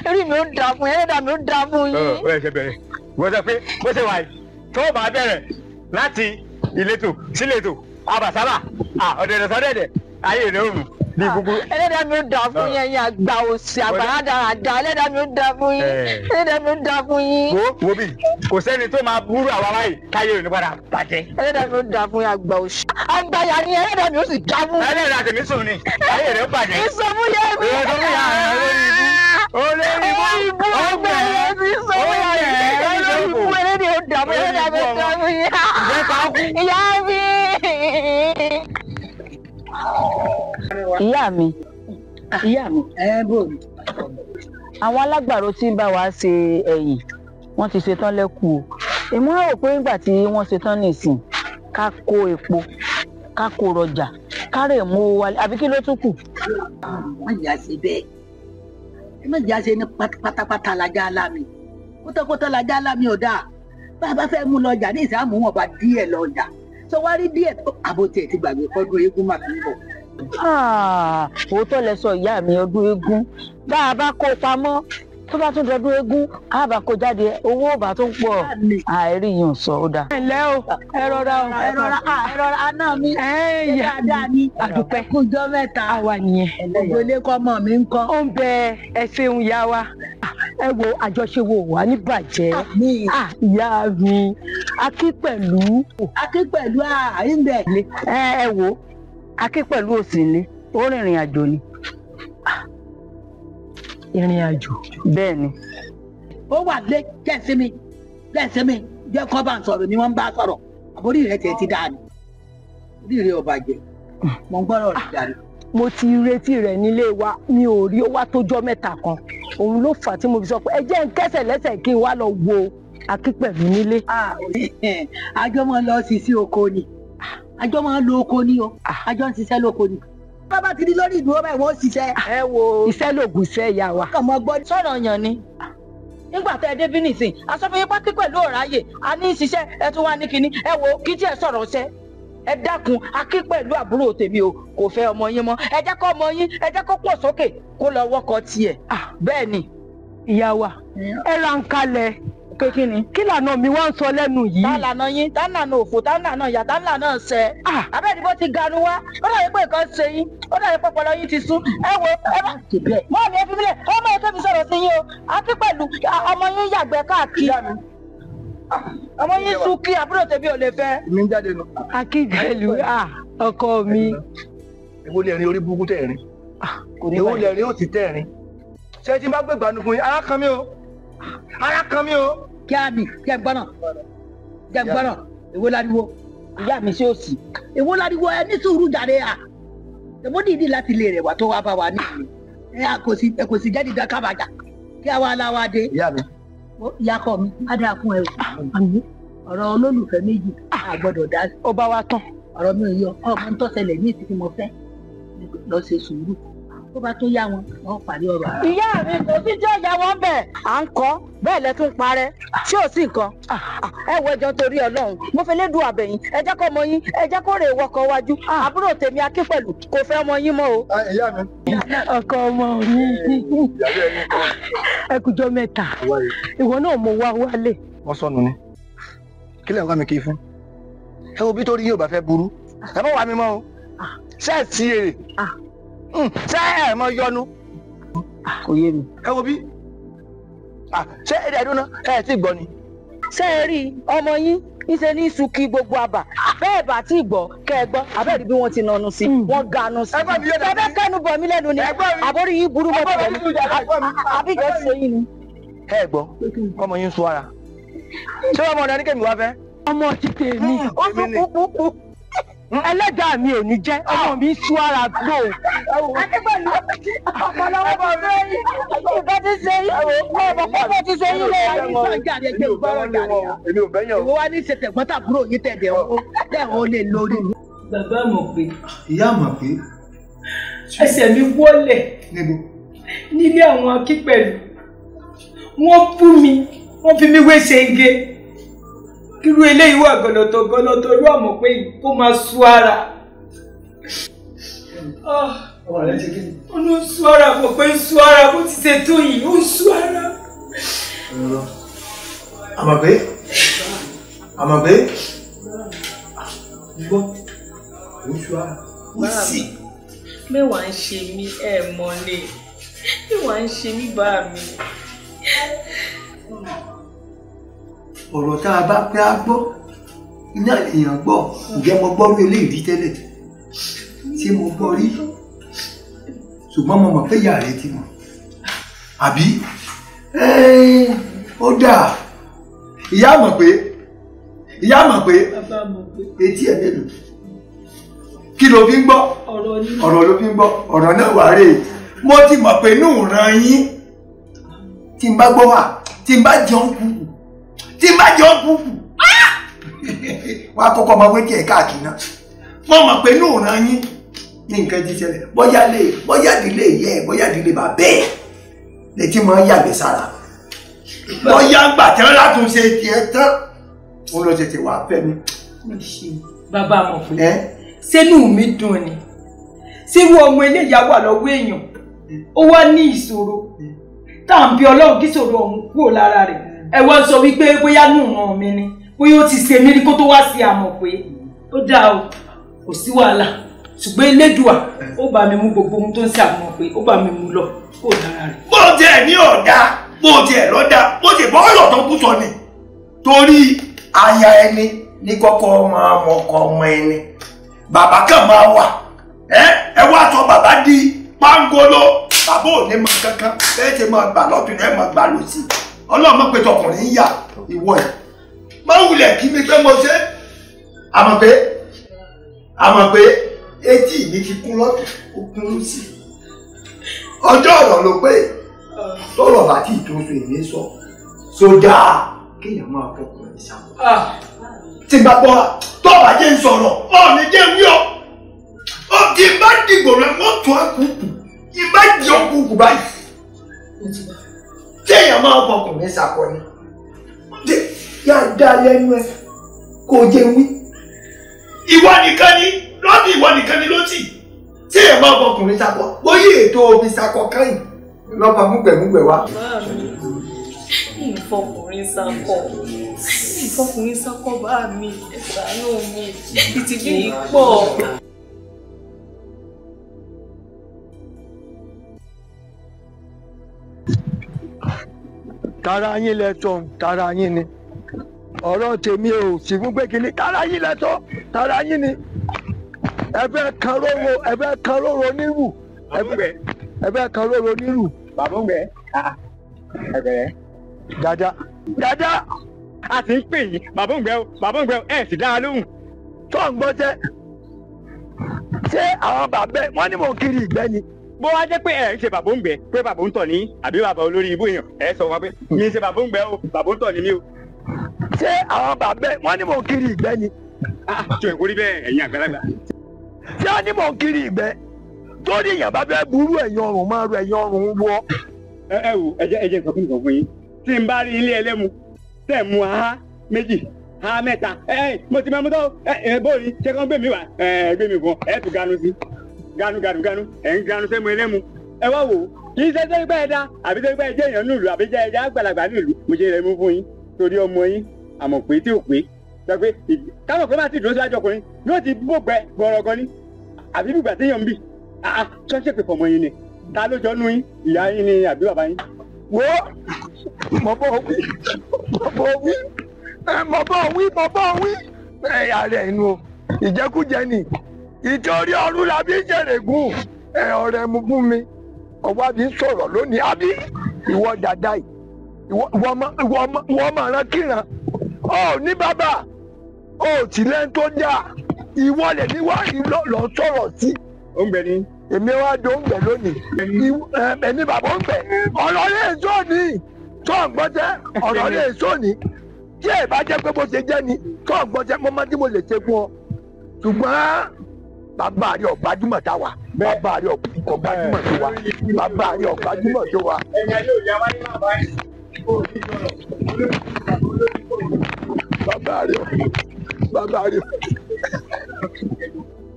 eré mi ò dà fún yín ẹlẹ́dàá mi ò dà fún yín. ẹ ṣe bẹ̀rẹ̀ wọ́n sọ pé bó ṣe wà yìí tó bá bẹ̀rẹ̀ láti ìletò síletò àbàsábà ọ̀dẹ̀dẹ̀ sọ́dẹ̀dẹ̀ ayé rẹ̀ òrùn ní gbogbo. ẹlẹ́dàá mi ò dà fún yín ẹ̀yin àgbà òsì àgbà dáadáa ẹlẹ́dàá mi ò dà fún yín ẹlẹ́dàá mi ò dà fún yín. wo bí kò sẹ́ni tó máa búrú àwa báyìí káyé òní padà bàjẹ́. ẹlẹ́dàá mi ò dà fún yín àgbà òsì. àgbàyà ni ẹlẹ́dàá mi ò sì dà fún yín. ẹlẹ́dàá tèmi sùn ni ayé rẹ̀ bàjẹ́. ìsọmúyẹ mi. ìsọmúyẹ olórí ibú ọgbẹ̀rẹ̀ ti sọmúyẹ olórí ibú ẹlẹ́dàá ò dà fún yín ẹlẹ́dàá mi ò dà fún yín. ìyá mi. ìyá mi àwọn alágbàro tí ń bá wa ṣe ẹ̀yìn wọ́n ti ṣetán lẹ́kù o èmi rò pé nígbà tí wọ́n ṣetán nìsín ká kó epo ká kó rọjà ká rè mú wálé àbí kí ló tún kù. wọ́n jà sí bẹ́ẹ̀ ẹ má jà sí ní pátápátá lajá alámi kótókótó lajá alámi ò dáa bá a bá fẹ́ mú lọ́jà ní ìsàmù wọn bá díẹ̀ lọ́jà sọ wá rí díẹ̀ tó àbòtí ẹ̀ ti gbàgbé fọ́dún eégún mà fi ń bọ̀. òótọ́ lẹ sọ ìyá mi ọdún eégún bá a bá kó pamọ́ tó bá tún dọdún eégún á bá kó jáde owó ọba tó ń pọ̀ àìrí yàn sọ ó dáa. ẹ ǹlẹ́ o ẹ rọra o ẹ rọra aná mi dáadáa ní àdúpẹ́ kújọ́ mẹ́ta àwa nìyẹn. ògbólé kọ́mọ mi ń kọ́. ó ń bẹ ẹ ṣeun yá wa ẹ wo àjọṣe wo wà ní bàjẹ́ ìyá mi Akínpẹ̀lú àìbẹ̀. ẹ wo Akínpẹ̀lú òsì ni ó rìnrìn àjò ni. ìrìn àjò. bẹ́ẹ̀ ni. ó wà lé kẹ́sí mi jẹ́ kọ́ bá ń sọ̀rọ̀ ni wọ́n ń bá sọ̀rọ̀ àbórí rẹ̀ tiẹ̀ ti dáa ni orí rẹ̀ ò bàjẹ́ mo ń gbọ́rọ̀ rẹ̀ dáa ni. mo ti retí rẹ̀ nílé wa mi ò rí ó wá tójọ́ mẹ́ta kan òun ló fà á tí mo fi sọ pé ẹ jẹ́ ń kẹ́sẹ̀ lẹ́sẹ̀ kí n wá lọ wo Akínpẹ̀lú nílé. àjọ máa ń lọ sí oko ni àjọ máa ń lo oko ni o àjọ ń ṣiṣẹ́ lóko ni. bàbá ti di lórí ìdúró báyìí wọ́n ṣiṣẹ́. ẹ wo iṣẹ́ lògùn iṣẹ́ ìyá wa. kàn mọ́ gbọ́ sọ̀rọ̀ yàn ni nígbà tẹ́ ẹ débí nìsín asọ́fẹ́yẹ́ Akínpẹ̀lú òráyè a ní ṣiṣẹ́ ẹ tún wá ní kinní ẹ wo kí tí ẹ sọ̀rọ̀ ṣẹ́ ẹ dákun Akínpẹ̀lú àbúrò tèmi o kò fẹ́ ọmọ yín mọ́ ẹ jẹ́ kó ọmọ yín ẹ jẹ́ kó pọ̀ sókè kó lọ wọ́kọ̀ tiẹ̀. bẹ́ẹ̀ ni ìyá wa ẹ ra ń kalẹ̀ pé kí ni kí lànà mi wá ń sọ lẹ́nu yìí. tá lànà yín tá lànà òfò tá lànà ìyá tá lànà ṣẹ. abẹ́ni bó ti ganu wá ó dàbí pé nǹkan ṣe yín ó dàbí pé ọpọlọ yín ti sún ẹ wo ẹ bá mọ́ mi ẹ fi mílẹ̀ ẹ mọ́ ẹ tó fi sọ̀rọ̀ sí yín o Akínpẹ̀lú ọmọ yín yàgbẹ́ káàkiri ọmọ yín sún kí àbúrò tèmi ò lè fẹ́. mi ń jáde nù. Akínpẹ̀lú ọkọ mi. èwo lè rin orí burúkú tẹ̀ rin èwo lè rin ó ti tẹ̀ rin ṣé tí n bá gbé ìgbàanú fún yín ara kan mi o. kí á bì kí ẹ gbọ́nà èwo láriwo ìyá mi sí òsì. èwo láriwo ẹ ní sùúrù jáde à èwo dìídì láti lè rẹ̀ wá tó wá bá wa ní ìlú ẹ kò sì jẹ́ dídá kábàjá kí àwa aláwa dé. ìyá mi. ìyá kọ mi á dáa fún ẹ o ọ̀rọ̀ olólùfẹ́ méjì a gbọ́dọ̀ dá sí. ó bá wa tán. ọ̀rọ̀ mi ò yọ ọmọ ń tọ́sẹ̀lẹ̀ ní ìsìnkú mo fẹ́ lọ ṣe sùúrù tó bá tó yá wọn wọn parí ọ̀rọ̀ ara. ìyá mi kò sí jẹ́ ìyá wọn bẹ̀ à ń kọ́ bẹ́ẹ̀ lẹ tún parẹ́ ṣé ò sí nǹkan ẹ wo ẹjọ́ torí Ọlọ́run mo fẹ́ lédu àbẹ̀yìn ẹ jẹ́ kó ọmọ yín ẹ jẹ́ kó rè wọkọ̀ wájú àbúrò tèmi Akin pẹ̀lú kò fẹ́ ọmọ yín mọ́ o. ìyá mi. ọkọ ọmọ mi ẹ kújọ́ mẹ́ta ìwọ náà mo wá wálé. wọ́n sọnù ni kí lẹ́yìn wá mi kí i fún ẹ wo bí torí yóò bá fẹ́ burú ẹ má wà mí mọ́ o ṣé ẹ ti èrè ṣé ẹ mọ yọnu. kò yé mi. ẹ wo bí ṣé èdè ẹdún náà ẹ ti gbọ́ ni. ṣé ẹ rí ọmọ yín níṣẹ́ ní sùkì gbogbo àbà bẹ́ẹ̀ bá tí gbọ́ kẹ́ ẹ gbọ́ àbẹ́ẹ̀rí bí wọ́n ti nanu sí wọ́n ganu sí. ẹgbẹ́ kẹ́nu bọ̀ mí lẹ́nu ni àbórí yín burú mọ́ tẹ̀lé mi àbíjọ́ ṣe yín ni. ẹ gbọ́ ọmọ yín sún ara ṣé ọmọ ọ̀dà ní kẹ́mi wá fẹ́. ọmọ ti tèmi ó tún kúkú ẹlẹ́dàá mi ò ní jẹ́ ọmọ mi sú ara gbò. adébọ̀lù ọ̀pọ̀lọpọ̀ tó fẹ́ yín ìbá ti ṣe yín ọ̀pọ̀ ti ṣe yín lẹ́yìn. èmi ò bẹ́yàn. ìwọ wa ní ṣètẹ̀gbọ́n tàbúrò yín tẹ̀dẹ̀ ó lè lórí. bàbá mọ̀ pé. ìyá mọ̀ pé. ẹsẹ̀ mi wọlẹ̀ nílé àwọn Akin pẹ̀lú wọ́n bú mi wọ́n fi mí wé ṣenge irú eléyìí wà gọlọtọ ló àmọ́ pé kó máa sú ara. ọmọ rẹ ti kí ni. ó ń sú ara mọ̀ pé ń sú ara bó ti ṣe tó yìí ó ń sú ara. àmọ̀ pé gbọ́ ó sú ara ó sì. mẹ́wàá ń ṣe mí ẹ̀ mọ́ ni mẹ́wàá ń ṣe mí bá mi. ọ̀rọ̀ tá a bá pẹ́ á gbọ́ iná èèyàn gbọ́ ǹjẹ́ mo gbọ́ rí eléyìí rí tẹ́lẹ̀ ṣé mo gbọ́ rí ṣùgbọ́n mo mọ̀ pé ìyá rẹ ti mọ̀ àbí ó dáa ìyá mọ̀ pé etí ẹ̀ mélòó kí ló fi ń gbọ́ ọ̀rọ̀ ló fi ń gbọ́ ọ̀rọ̀ náà wà rèé mo ti mọ̀ pé inú ìran yín tí n bá gbọ́ wà tí n bá jẹun kúkú tí má jọ kúkú wọn àkọ́kọ́ máa wé díẹ̀ káàkiri náà wọn mọ̀ pé inú ìran yín ní nǹkan ti ṣẹlẹ̀ bóyá ìdílé ìyá ẹ̀ bóyá ìdílé bàbá ẹ̀ létí máa ń yàgbẹ́ sára bóyá ń gbà tí wọn látúnṣe tiẹ̀ tán wọn lọ tètè wà fẹ́ mi. bàbá mọ̀ pé sẹ́nu mi dùn ni sírú ọmọ eléyà wà lọ́wọ́ èèyàn ó wá ní ìṣòro tá à ń bí Ọlọ́run kí ìṣòro ọ̀hún kúrò lára rẹ̀ ẹ wá sọ wípé bóyá nù ràn mí ni bóyá ó ti ṣe mí rí kó tó wá sí àmọ̀ pé ó dáa o kò sí wàhálà ṣùgbọ́n Elédùà ó bá mi mú gbogbo ohun tó ń ṣe àmọ̀ pé ó bá mi mú lọ kó dára rẹ̀. bó tiẹ̀ ní ọ̀dà bó tiẹ̀ lọ́dà bó ti bọ́ ọ̀rọ̀ tó kú sọ ni torí aya ẹni ní kọ́kọ́ máa mọ ọkọ ọmọ ẹni bàbá kan máa wà ẹ wá sọ bàbá di pangolo bàbá ò ní mọ kankan bẹ́ẹ̀ ti máa gbà lọ́dún ẹ̀ máa gbà lọ́sí ọlọ́mọ pé tọkùnrin ń yà ìwọ ẹ̀ máa wulẹ̀ kí mi pé mo ṣe àmọ̀ pé etí mi ti kún lọ́tún ó kún lọ́sí ọjọ́ ọ̀rọ̀ ló pé tọrọ bá tí ìtòsùn èmi sọ sódà kéèyàn máa fọkùnrin sáwọn. tí n bá gbọ́ tọ́ba jẹ́ ń sọ̀rọ̀ ọ̀ọ́nì jẹ́ wí ọ́ ó ti bá dìgbò rẹ̀ wọ́n tún á kúkú ìbá jẹ́ òkúkú báyìí kéèyàn máa fọkùnrin ṣàkọni yá dá lẹ́nu ẹ kó o jẹ wí. ìwọ nìkan ni lọ́dún ìwọ nìkan ni ló tì kéèyàn máa fọkùnrin ṣàkọ bóyá ètò omi ṣàkọ káyìn lọ́ba múgbẹ̀múgbẹ̀ wá. ìfọkùnrin ṣàkọ bá mi ẹ ṣàánú mi ìtìjú yìí pọ̀. tara yín lẹ́tọ̀ tara yín ni ọ̀rọ̀ tèmi ò sì fún pé kí ni tara yín lẹ́tọ̀ tara yín ni ẹ̀bẹ̀ kan róró nírù ẹ̀bẹ̀ kan róró nírù. bàbá gbẹ ẹgbẹ dada a ti ń pè yín bàbá gbẹ ẹ sì dára lóhùn. tó ń gbọ́ ṣé àwọn bàbá wọn ní mò ń kiri ìgbẹ́ ni. bó wá jẹ́ pé ẹ ń ṣe bàbá ń gbẹ pé bàbá ń tọ̀ ní àbí bàbá olórí ibú èèyàn ẹ sọ wọn pé mi ń ṣe bàbá ń gbẹ o bàbá ń tọ̀ ní mi o. ṣé àwọn bàbá wọn ní mò ń kiri ìgbẹ́ ni. tó ìkórí bẹ́ẹ̀ ẹ̀yin àgbàlagbà. ṣé wọn ní mò ń kiri ìgbẹ́ torí èèyàn bá fẹ́ burú ẹ̀yìn ọrùn máa ro ẹ̀yìn ọrùn wọ. ẹ wò ẹ jẹ́ nǹkan fún yín tí n bá rí ilé ẹlẹ́mu tẹ̀ mú aha méjì aha mẹ́ta mo ti máa mú tó bóyá ṣé kán gbé mi wá gbé mi gan ẹ tún ganu sí ganu ẹ̀ ń ganu sẹ́mu ẹlẹ́mu ẹ wá wò ó kì í ṣe tó gbẹ́ ẹ dá àbí tó gbẹ́ ẹ jẹ́ èèyàn nílùú àbí jẹ́ ẹja àgbàlagbà nílùú mo ṣe rẹ̀ mú fún yín torí ọmọ yín àmọ̀ pé tí ò pé sọ pé káwọn pé má ti dúró síwájú ọkùnrin yóò ti bó gbẹ gbọrọgọ ní àbí bí ìgbà téèyàn ń bì ṣọ́ṣẹ́ pé fọmọ yín ni ta ló jọ nú yín ìyá yín ni àbí bàbá yín. wo mo bọ̀ wí ẹ̀yà rẹ̀ inú ìjẹkújẹ ni ìtorí ọrùn la bí jẹ̀rẹ̀gùn ọ̀rẹ́ mu fún mi ọwọ́ àbí sọ̀rọ̀ lónìí àbí ìwọ dàda yìí ìwọ máa rán kíran ọ ní bàbá ọ tí lẹ́nu tó dà ìwọ lẹ̀ níwájú lọ sọ̀rọ̀ sí. ó ń bẹ ní. èmi wá do ń bẹ lónìí ẹni bàbá ń bẹ ọ̀rọ̀ lè sọ ní tó ń gbọ́tẹ́ ọ̀rọ̀ lè sọ ní tí ẹ bá jẹ́ pé bó ṣe jẹ́ ni tó ń gbọ́tẹ́ mo máa tí mo lè ṣe fún ọ ṣùgbọ́n bàbá rẹ ọ̀gbájúmọ̀ tá wa bàbá rẹ ọ̀gbájúmọ̀ tó wa bàbá rẹ ọ̀gbájúmọ̀ tó wa. ẹ̀yin ló yà wá ní bàbá yìí. bàbá rẹ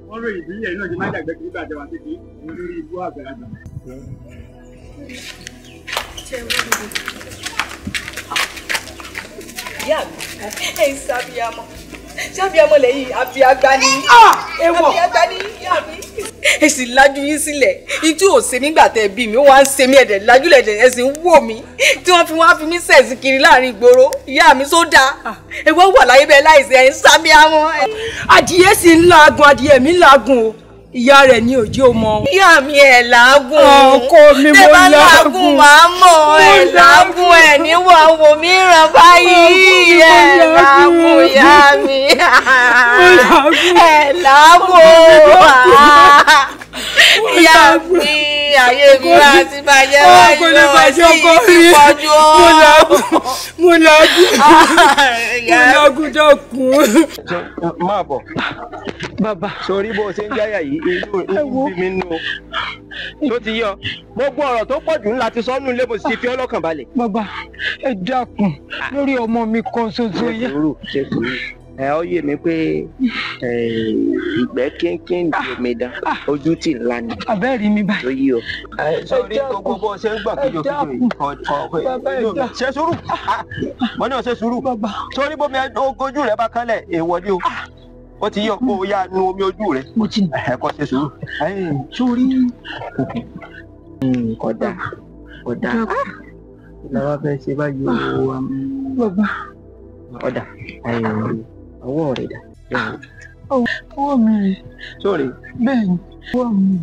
wọ́n rò ìbílẹ̀ náà ti máa dàgbẹ́ kí nígbà jẹun àti kí lórí ibú àgbàlagbà. ìyá mi ẹ̀ ń sábìyàmọ́ sábìyàmọ́ lẹ́yìn àbíàgbá ni àbíàgbá ni ìyá mi. ẹ sì lajú yín sílẹ̀ itú ò ṣe mí gbà tẹ́ bí mi ó wá ń ṣe mí ẹ̀dẹ̀ lajúlẹ̀ ẹ̀dẹ̀ ẹ sì ń wò mí tí wọ́n fi mí sẹ̀sì kiri láàrin ìgboro ìyá mi sódà ẹ wọ́n wà láyé bẹ́ẹ̀ láìsí ẹ̀ ń sábìyàmọ́. adìyẹ sì ń laagun adìyẹ mi ń laagun o ìyá rẹ̀ ní òjì ò mọ. ìyá mi ẹ̀ làágùn ọkọ mi mo làágùn tẹ́ bá làágùn máa mọ̀ ẹ̀ làágùn ẹ̀ níwọ̀n wò mí ràn báyìí ẹ̀ làágùn ìyá mi ẹ̀ làágùn ìyá mi ayé mi wá sí bàjẹ́ báyìí lọ sí ìpọ́jú mo làágùn dọ̀kun. máa bọ̀ bàbá sórí bó ṣe ń jáyà yìí inú bí mi nù tó ti yọ gbogbo ọ̀rọ̀ tó pọ̀ jù ńlá ti sọ́nù ilé mo sì ti fi ọlọ́kàn balẹ̀. bàbá ẹ dákun lórí ọmọ mi kan ṣoṣo yá. ṣe sùúrù ọ yé mi pé ìgbẹ́ kínkín di omidan ojú tì ńlá ni. àbẹ́rẹ́ mi báyìí. tó yí o. sórí gbogbo bó ṣe ń gbà kíjokíjo yìí ṣe sùúrù wọ́n ní o ṣe sùúrù sórí bómi ojú rẹ̀ bá kálẹ̀ èèwọ̀ ni o ó ti yọ kó o yá nu omi ojú rẹ. mo ti ẹ̀kọ́ ṣe sùúrù. sórí kódà ìlànà fẹ́ ṣe báyìí o. bàbá. ọ̀dà ọwọ́ rẹ̀ dà. ọwọ́ mi rè. sórí. bẹ́ẹ̀ ni ọwọ́ mi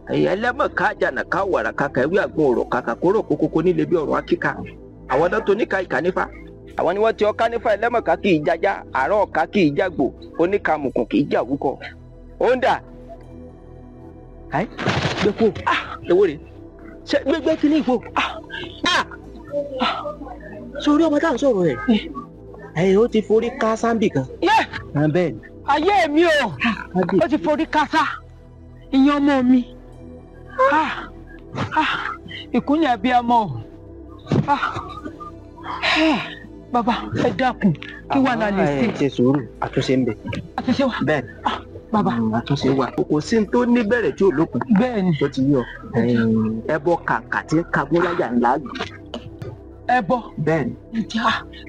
rè. ẹlẹ́mọ̀ ká jànà ká wàrà kàkà ewé àgbọn ọ̀rọ̀ kàkà kóró kókókó nílé bí ọ̀rọ̀ akíkà àwọn ọ̀dọ́ tó níka ìkà nífa àwọn ni wọ́n ti ọká nífa ẹlẹ́mọ̀ká kì í jájá àárọ̀ ọ̀ká kì í jágbò oníkàmùkùn kì í jà wúkọ. ó ń dà gbẹ́kọ̀ ewo rè ṣe gbẹ́gbẹ́ kí ní ìfò sórí ọmọ táwọn sọ̀rọ̀ ẹ̀ ó ti forí ká sáǹbì kan. bẹ́ẹ̀ ni. ayé mi o ó ti forí ká sá ìyẹn ọmọ mi ìkúnlẹ̀ abiyamọ o. bàbá ẹ dákun kí wà lálẹ́ sí. ṣe sùúrù àtúnṣe ń bẹ. àtúnṣe wà. bẹ́ẹ̀ bàbá àtúnṣe wà. kò sí tó ní bẹ̀rẹ̀ tí ò lópin. bẹ́ẹ̀ ni. tó ti yọ ẹbọ kàǹkà tí ń kagbó láyà ńlá. ẹbọ. bẹ́ẹ̀ ni. ìjà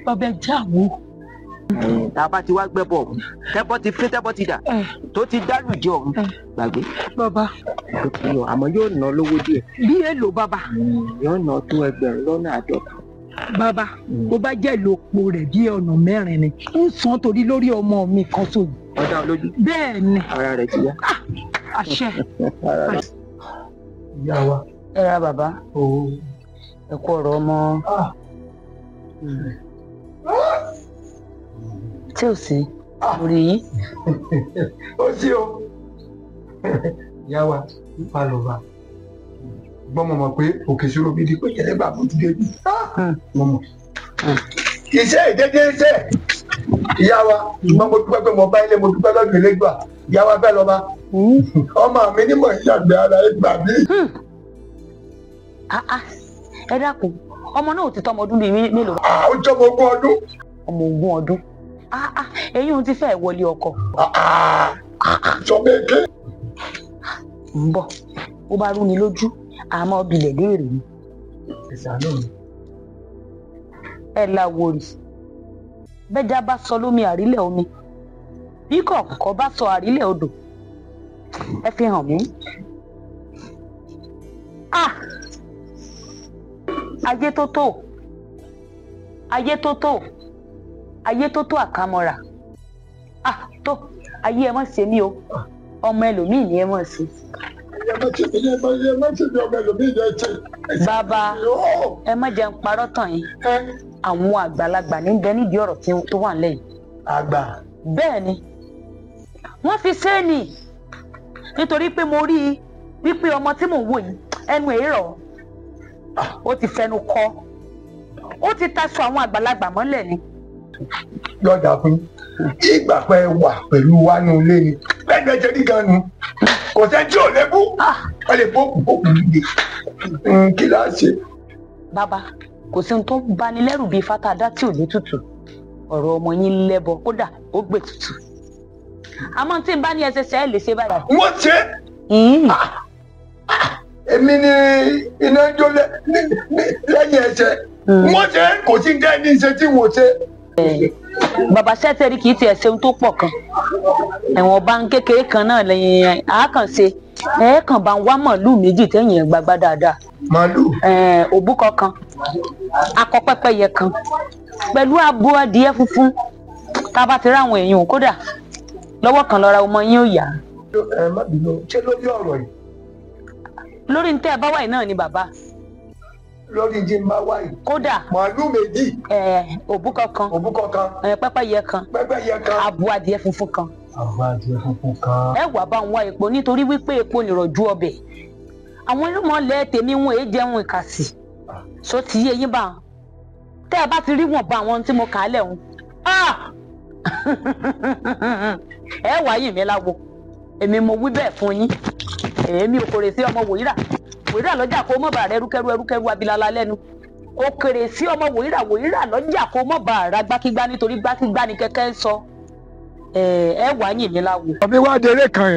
bàbá ẹ já wo. tá a bá ti wá gbẹ́bọ̀ tẹ́bọ̀ ti fín tẹ́bọ̀ ti dà tó ti dálù jẹ́ ọ̀hún gbàgbé. bàbá. tó ti yọ àmọ́ yóò ná lówó díẹ̀. bí èlò bàbá. yóò ná tó 1,50. bàbá bó bá jẹ́ ìlòpọ̀ rẹ̀ bí ọ̀nà 4 ni ń san torí lórí ọmọ mi kan sóyún. ọ̀dà olójú. bẹ́ẹ̀ ni. ara rẹ̀ ti yá. àṣẹ. ìyá wa. ẹ ra bàbá ẹ kú ọ̀rọ̀ ọmọ tí ò sí lórí yín. ó sí o ìyá wa nípa lọ́ba gbọ́n mọ̀ mọ̀ pé òkè ṣòro bíi di pé jẹ́lẹ́gbà mo ti dé bí mo mọ̀. iṣẹ́ ìdédé iṣẹ́ ìyá wa ṣùgbọ́n mo dúpẹ́ pé mo bá ilé mo dúpẹ́ lọ́dún ìlẹ́gbà ìyá wa bẹ́ẹ̀ lọ́ba ọmọ mi ní mọ̀ ìyàgbẹ́ ara ẹ gbà mí. ẹ dákun ọmọ náà ò ti tọ́mọ ọdún bíi mélòó. ó jọmọ 20 ọdún. ọmọ 20 ọdún èyí ò ti fẹ́ wọlé ọkọ. sọmọ èké. ń bọ̀ ó bá rú ni lójú àmọ́ bilẹ̀ léèrè ni. ẹ láwòrì bẹ́jà bá sọ lómi àrílẹ̀ omi bí kọ̀ọ̀kọ̀ bá sọ àrílẹ̀ odò ẹ fi hàn mí. ayé tó tó ayé tó tó àkámọ́ra tó ayé ẹ mọ̀ ṣe mí o ọmọ ẹlòmíì ni ẹ mọ̀ sí. bàbá ẹ má jẹun parọ́ tàn yín àwọn àgbàlagbà ní bẹ nídìí ọ̀rọ̀ tó wà nílẹ̀ yìí. àgbà. bẹ́ẹ̀ ni wọ́n fi sẹ́ẹ̀nì nítorí pé mo rí i wípé ọmọ tí mò ń wò yìí ẹnu èrò ó ti fẹnu kọ ó ti taṣọ àwọn àgbàlagbà mọ́lẹ̀ ni. lọ́dà fún ìgbà pẹ́ wà pẹ̀lú wa ní ilé ni lẹ́nu ẹ̀jẹ̀ ní gan nu kò sẹ́ni tí ò lè bú ọ lè bókù dìde kí láá ṣe. bàbá kò sí ohun tó bani lẹ́rù bíi fátádá tí ò ní tutù ọ̀rọ̀ ọmọ yín lẹ́bọ kódà ó gbé tutù àmọ́ tí n bá ní ẹsẹsẹ ẹ lè ṣe báyìí. wọ́n ṣe èmi ni iná jó lẹ́yìn ẹsẹ̀ wọ́n ṣe kò sí dẹ́ ní iṣẹ́ tí wọ́n ṣe. bàbá sẹ́tẹ̀rì kì í tiẹ̀ ṣe ohun tó pọ̀ kan ẹ̀wọ̀n bá ń kékeré kan náà lẹ́yìn àákànṣe ẹ̀ẹ́kàn bá ń wá màálùú méjì tẹ̀yìn gbàgbá dáadáa. màálùú. òbúkọ kan akọ pẹ́pẹ́yẹ kan pẹ̀lú abo adìẹ funfun tá a bá ti rí àwọn èèyàn kódà lọ́wọ́ kan lọ́ra ọmọ yín ò yá. ẹ má bínú ṣé lórí ọ̀rọ̀ yìí. lórí ní tẹ́ ẹ bá wà yìí náà ni bàbá. lórí jí ń bá wà yìí. kódà màálùú méjì. òbúkọ kan. òbúkọ kan. pẹ́pẹ́yẹ kan. pẹ́pẹ́yẹ kan. abo adìẹ funfun kan. abo adìẹ funfun kan. ẹ wà bá ń wá epo nítorí wípé epo nìrọ̀jú ọbẹ̀ àwọn olùmọ̀lẹ́ tèmi wọn èé jẹun ìkàsì so ti yé yín bá wọn tẹ́ ẹ bá ti rí wọn bá àwọn tí mo kà á lẹ̀ wọn ẹ wá yìn mí láwo èmi mo wí bẹ́ẹ̀ fún yín èmi ò kórè sí ọmọ wòyíra lọ́jà kó mọ̀ bá rẹ ẹrúkẹ́rú abilala lẹ́nu ó kéré sí ọmọ wòyíra lọ́jà kó mọ̀ bá ra gbákígbá nítorí gbákígbá ni kẹ́kẹ́ ń sọ ẹ wá yìn mí láwo. ọbẹ̀ wá dé eré kan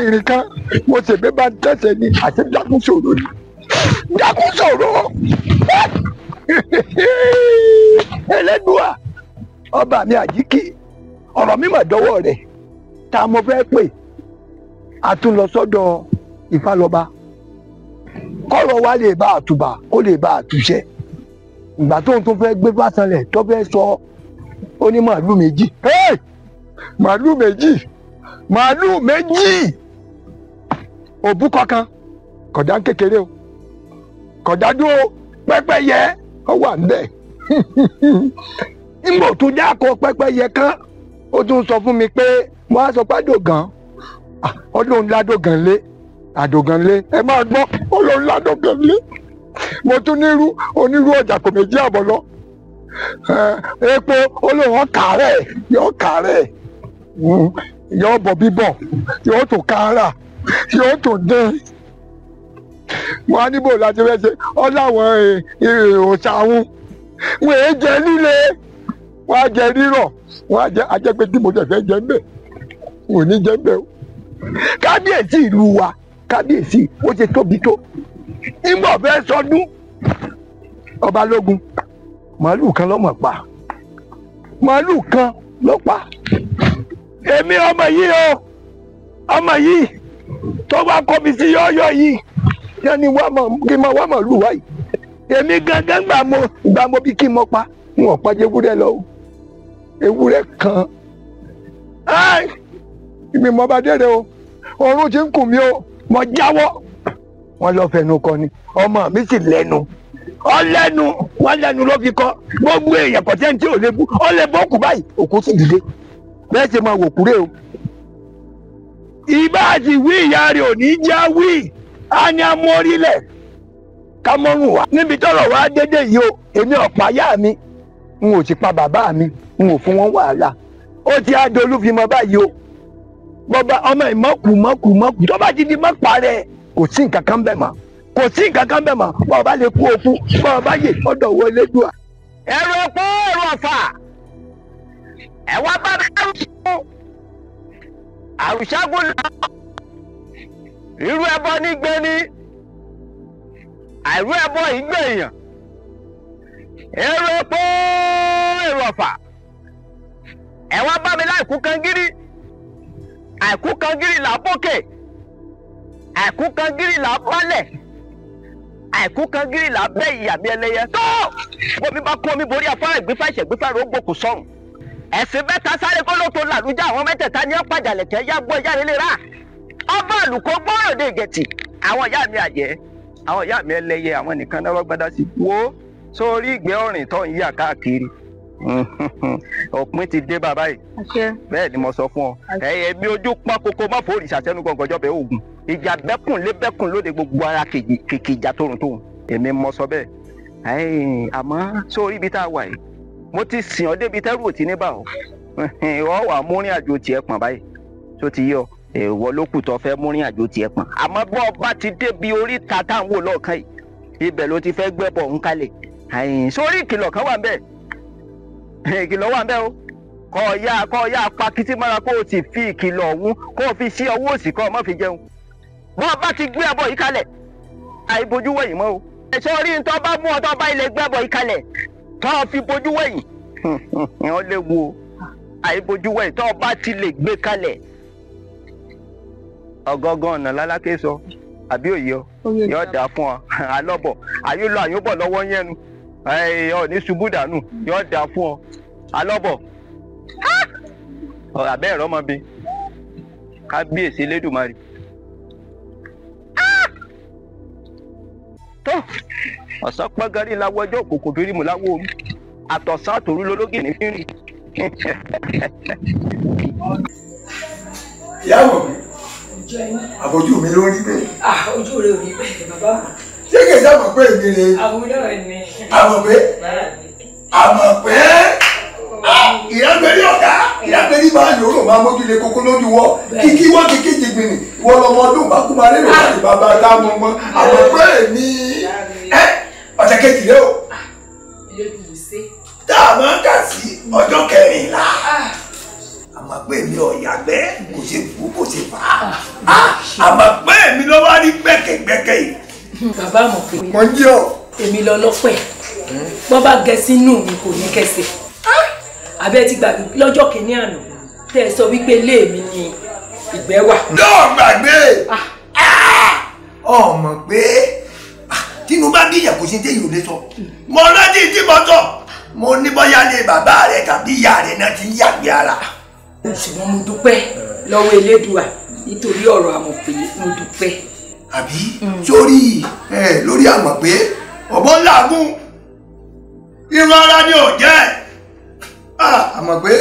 ìrìn kan mo ṣègbè bá tẹ̀sẹ̀ ní àti dákúnṣòro ni dákúnṣòro ẹlẹ́dùá ọba mi àjíkì ọ̀rọ̀ mi mà dọ́wọ́ rẹ̀ tá mo fẹ́ pè a tún lọ sọ́dọ̀ ìfàlọ́ba kọ́rọ̀ wa lè bá àtùbà kó lè bá àtúnṣe ìgbà tó ń tún fẹ́ gbé fásánlẹ̀ tó fẹ́ sọ ó ní màálù méjì màálù méjì òbúkọ kan kódà kékeré o kódà dúró pẹ́pẹ́yẹ ó wà ń bẹ̀ nígbà tó dákọ pẹ́pẹ́yẹ kan ó tún sọ fún mi pé wọ́n á sọ pé àdògàn ọlọ́run ládògàn lé ẹ máa gbọ́ ọlọ́run ládògàn lé mo tún onírú ọjà kò méjì àbọ̀ lọ epo olóhùn kàárẹ̀ yóò bọ̀ bíbọ̀ yóò tún kára yóò tún dín wọn á níbò láti fẹ́ ṣe ọláwọn òòṣà wọn wọn èé jẹ líle wọn á jẹ rírọ̀ wọn á jẹ ajẹpẹ tí mo tẹ̀fẹ́ jẹ ń bẹ̀ wọn ò ní jẹ ń bẹ̀ o kábíyèsí ìlú wa kábíyèsí ó ṣe tóbi tó nígbà fẹ́ sọdún ọba lógun màálù kan lọ́mọ̀ pa màálù kan ló pa èmi ọmọ yìí tó bá kọ́ mi sí yọ́ọ́yọ́ yìí yẹn ni kí n máa wá màálù wáyìí èmi gangan gbà mo bí kí n mọ pa n ò pa ewúrẹ́ lọ ewúrẹ́ kan ìmì mọ́ bá dẹ́rẹ́ o ọrùn ti ń kùn mí o mo jáwọ́ wọn lọ fẹnu kọ ni ọmọ mi sì lẹ́nu wọn lẹ́nu ló fi kọ gbogbo èèyàn kọ sẹ́ni tí ò lè bú ọ lè bọ́ òkú báyìí òkú sì dìde bẹ́ẹ̀ ṣe máa wò kúrẹ́ o ìbá àti wí ìyá rẹ̀ ò ní já wí á ní amórílẹ̀ ká mọ́rùn wá níbi tọ́rọ̀ wá dédé yìí o èmi ọ̀pá yá mi n ò sì pa bàbá mi n ò fún wọn wàhálà ó ti adolú fi mọ báyìí o bọ́ba ọmọ ìmọ̀kù tó bá ti di mọ́ parẹ́ kò sí nǹkan kan bẹ́ẹ̀ mọ́ kò sí nǹkan kan bẹ́ẹ̀ mọ́ bọ́ọ̀bá lè kú òkú bọ́ọ̀bá yè ọ̀dọ̀ wo Elédùà. ẹ̀rọ epo èrò ọ̀fà ẹ̀wọ́n bá bẹ́ẹ̀ rú àrùṣágùn lọ irú ẹbọ nígbẹ ní àìrú ẹbọ ìgbẹ̀yàn èrò epo èrò ọ̀fà ẹ̀wọ́n bá mi láìkú kan gírí àìkú kan gírí là bókè àìkú kan gírí là bọ́lẹ̀ àìkú kan gírí là bẹ́ ìyàmí ẹlẹ́yẹ tó bómi bá kún omi borí afárá ìgbéfà ìṣẹ̀gbéfà rògbòkù sọ̀rùn ẹ̀sìn mẹ́ta sáré kó ló tó làlújá àwọn mẹ́tẹ̀ẹ̀ta ní ọ̀pàjàlẹ̀kẹ́ yá gbọ́ ìyá nílé rà ọba àlùkò gbọ́rọ̀ dé ìgẹ̀tì àwọn ìyá mi àjẹ́ àwọn ìyá mi ẹlẹ́yẹ àwọn nìkan náà rọ́gbádá sí wo sórí ìgbẹ́ ọ̀rìn tó ń yà káàkiri òpin ti dé bàbá yìí bẹ́ẹ̀ ni mo sọ fún ọ ẹ̀yẹ mi ojú pọ́n kókó má fò òrìṣà sẹ́nu gọ̀ǹgọ̀jọ́ bẹ́ẹ̀ ògùn ìjà bẹ́kùn lé bẹ́kùn lóde gbogbo ara kìkì ìjà tóun èmi mo sọ bẹ́ẹ̀ àmọ́ sórí ibi tá a wà yìí mo ti sìn ọ́ débi tẹ́rù òtí ní bá ọ ọ wà múrin àjò tiẹ̀ pọ̀n báyìí tó ti yọ èèwọ̀ ló kù tó fẹ́ múrin àjò tiẹ̀ pọ̀n àmọ́ bọ́ ọba ti débi oríta táwọn wò lọ́ọ̀kan yìí ibẹ̀ ló ti fẹ́ gbẹ́bọ̀ ń kalẹ̀ sórí ìkìlọ̀ kan wà ń bẹ̀ ìkìlọ̀ wà ń bẹ̀ o kọ́ ya pa kìtì mọ́ra kó o sì fi ìkìlọ̀ ọ̀hún kó o fi sí ọwọ́ òsì kọ́ ọ má fi jẹun bọ́ ọba ti gbé ẹbọ yìí kalẹ̀ àìbojú wẹ̀yìn mọ́ o sórí ń tọ́ bá mú ọ tọ́ bá ilẹ̀ gbé ẹbọ yìí kalẹ̀ tọ́ ọ fi bojú wẹ̀yìn wọ́n lè wo àìbojú wẹ̀yìn tọ́ ọ bá ti lè gbé kalẹ̀ ọgọ́gán ọ̀nà lálákè sọ àbí òye ọ yóò dáa fún ọ alọ́bọ̀ àyùlọ àyùbọ̀ lọ́wọ́ yẹnu ọ ní ṣubú dànù yóò dáa fún ọ alọ́bọ̀ àbẹ́ ẹ̀rọ ọmọ bíi kábíyèsí Elédùmarè tó ọ̀sán pọ́ngàrí láwọ́ ọjọ́ òkòkò bírímù láwọ́ omi àtọ̀sán àtòrú lológì ní fírì. ìyáwó mi àbójú mi ló rí bẹ́ẹ̀. ojú rẹ ò rí bẹ́ẹ̀ bàbá. ṣé kì í sábà pé èmi rè. àwọn náà ni. àmọ̀ pé ìyàgbẹ́rí ọ̀gá ìyàgbẹ́rí máa yòrò máa mójúlé kókó lójú wọ́ kíkí wọ́n kíkí jìgbìnì ìwọ lọmọ ọdún bàkúmọ lérò láti bàbá táwọn ọmọ àmọ̀ pé èmi ọ̀sẹ̀ kejì rẹ o tá a máa ń kà sí ọjọ́ 14 àmọ́ pé èmi ọ̀yàgbẹ́ kò ṣe fún kò ṣe fà á àmọ́ pé èmi ló wá rí gbẹ́kẹ̀gbẹ́kẹ̀ yìí. bàbá mọ̀ pé mo ń jẹ́ ọ. èmi lọ lọ́pẹ́ bọ́ bá gẹ sínú mi kò ní kẹsẹ̀ abẹ́ ti gbàgbé lọ́jọ́ kìíní àná tẹ́ ẹ sọ wípé ilé mi ni ìgbẹ́ wà. lọ́ọ̀ gbàgbé ọmọ pé tínú bá bíyàn kò sí téyìn ò lè sọ mo rántí tí mo sọ mo ní bóyá lé bàbá rẹ tàbí ìyá rẹ náà ti ń yàgbé ara. ṣùgbọ́n mo dúpẹ́ lọ́wọ́ Elédùà nítorí ọ̀rọ̀ àmọ̀ pé mo dúpẹ́. àbí sórí lórí àmọ̀ pé ọ̀bọ ńláàgùn irun ara ni ò jẹ́ àmọ̀ pé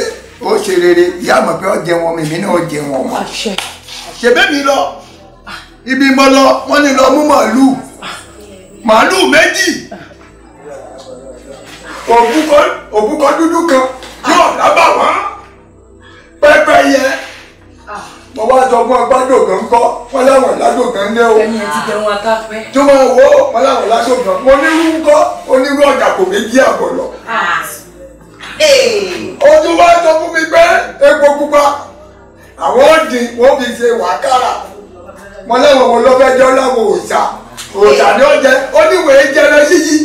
ó ṣe rere ìyá àmọ̀ pé ó jẹun ọmọ mi náà ó jẹun ọmọ. ṣèbẹ́ mi lọ ibi mo lọ wọ́n ní lọ mú màálù méjì òbúkọ dúdú kan yóò lábà wọ́n pẹ́pẹ́yẹ mo wá sọ fún ọgbádò kan kọ́ wọ́n láwọn ládò kan ní o. ẹ̀yin ti jẹun akáfẹ́. tó máa wo wọ́n láwọn ládò kan mo nírú kọ́ onírú ọjà kò méjì àbọ̀ lọ. ó tún wá sọ fún mi pé epo pupa àwọn òdì wọ́n fi ṣe wàkàrà mo láwọn wo ló fẹ́ jọ́ láwọn òòṣà ni ó jẹ ó ní wèé jẹrẹ yíyí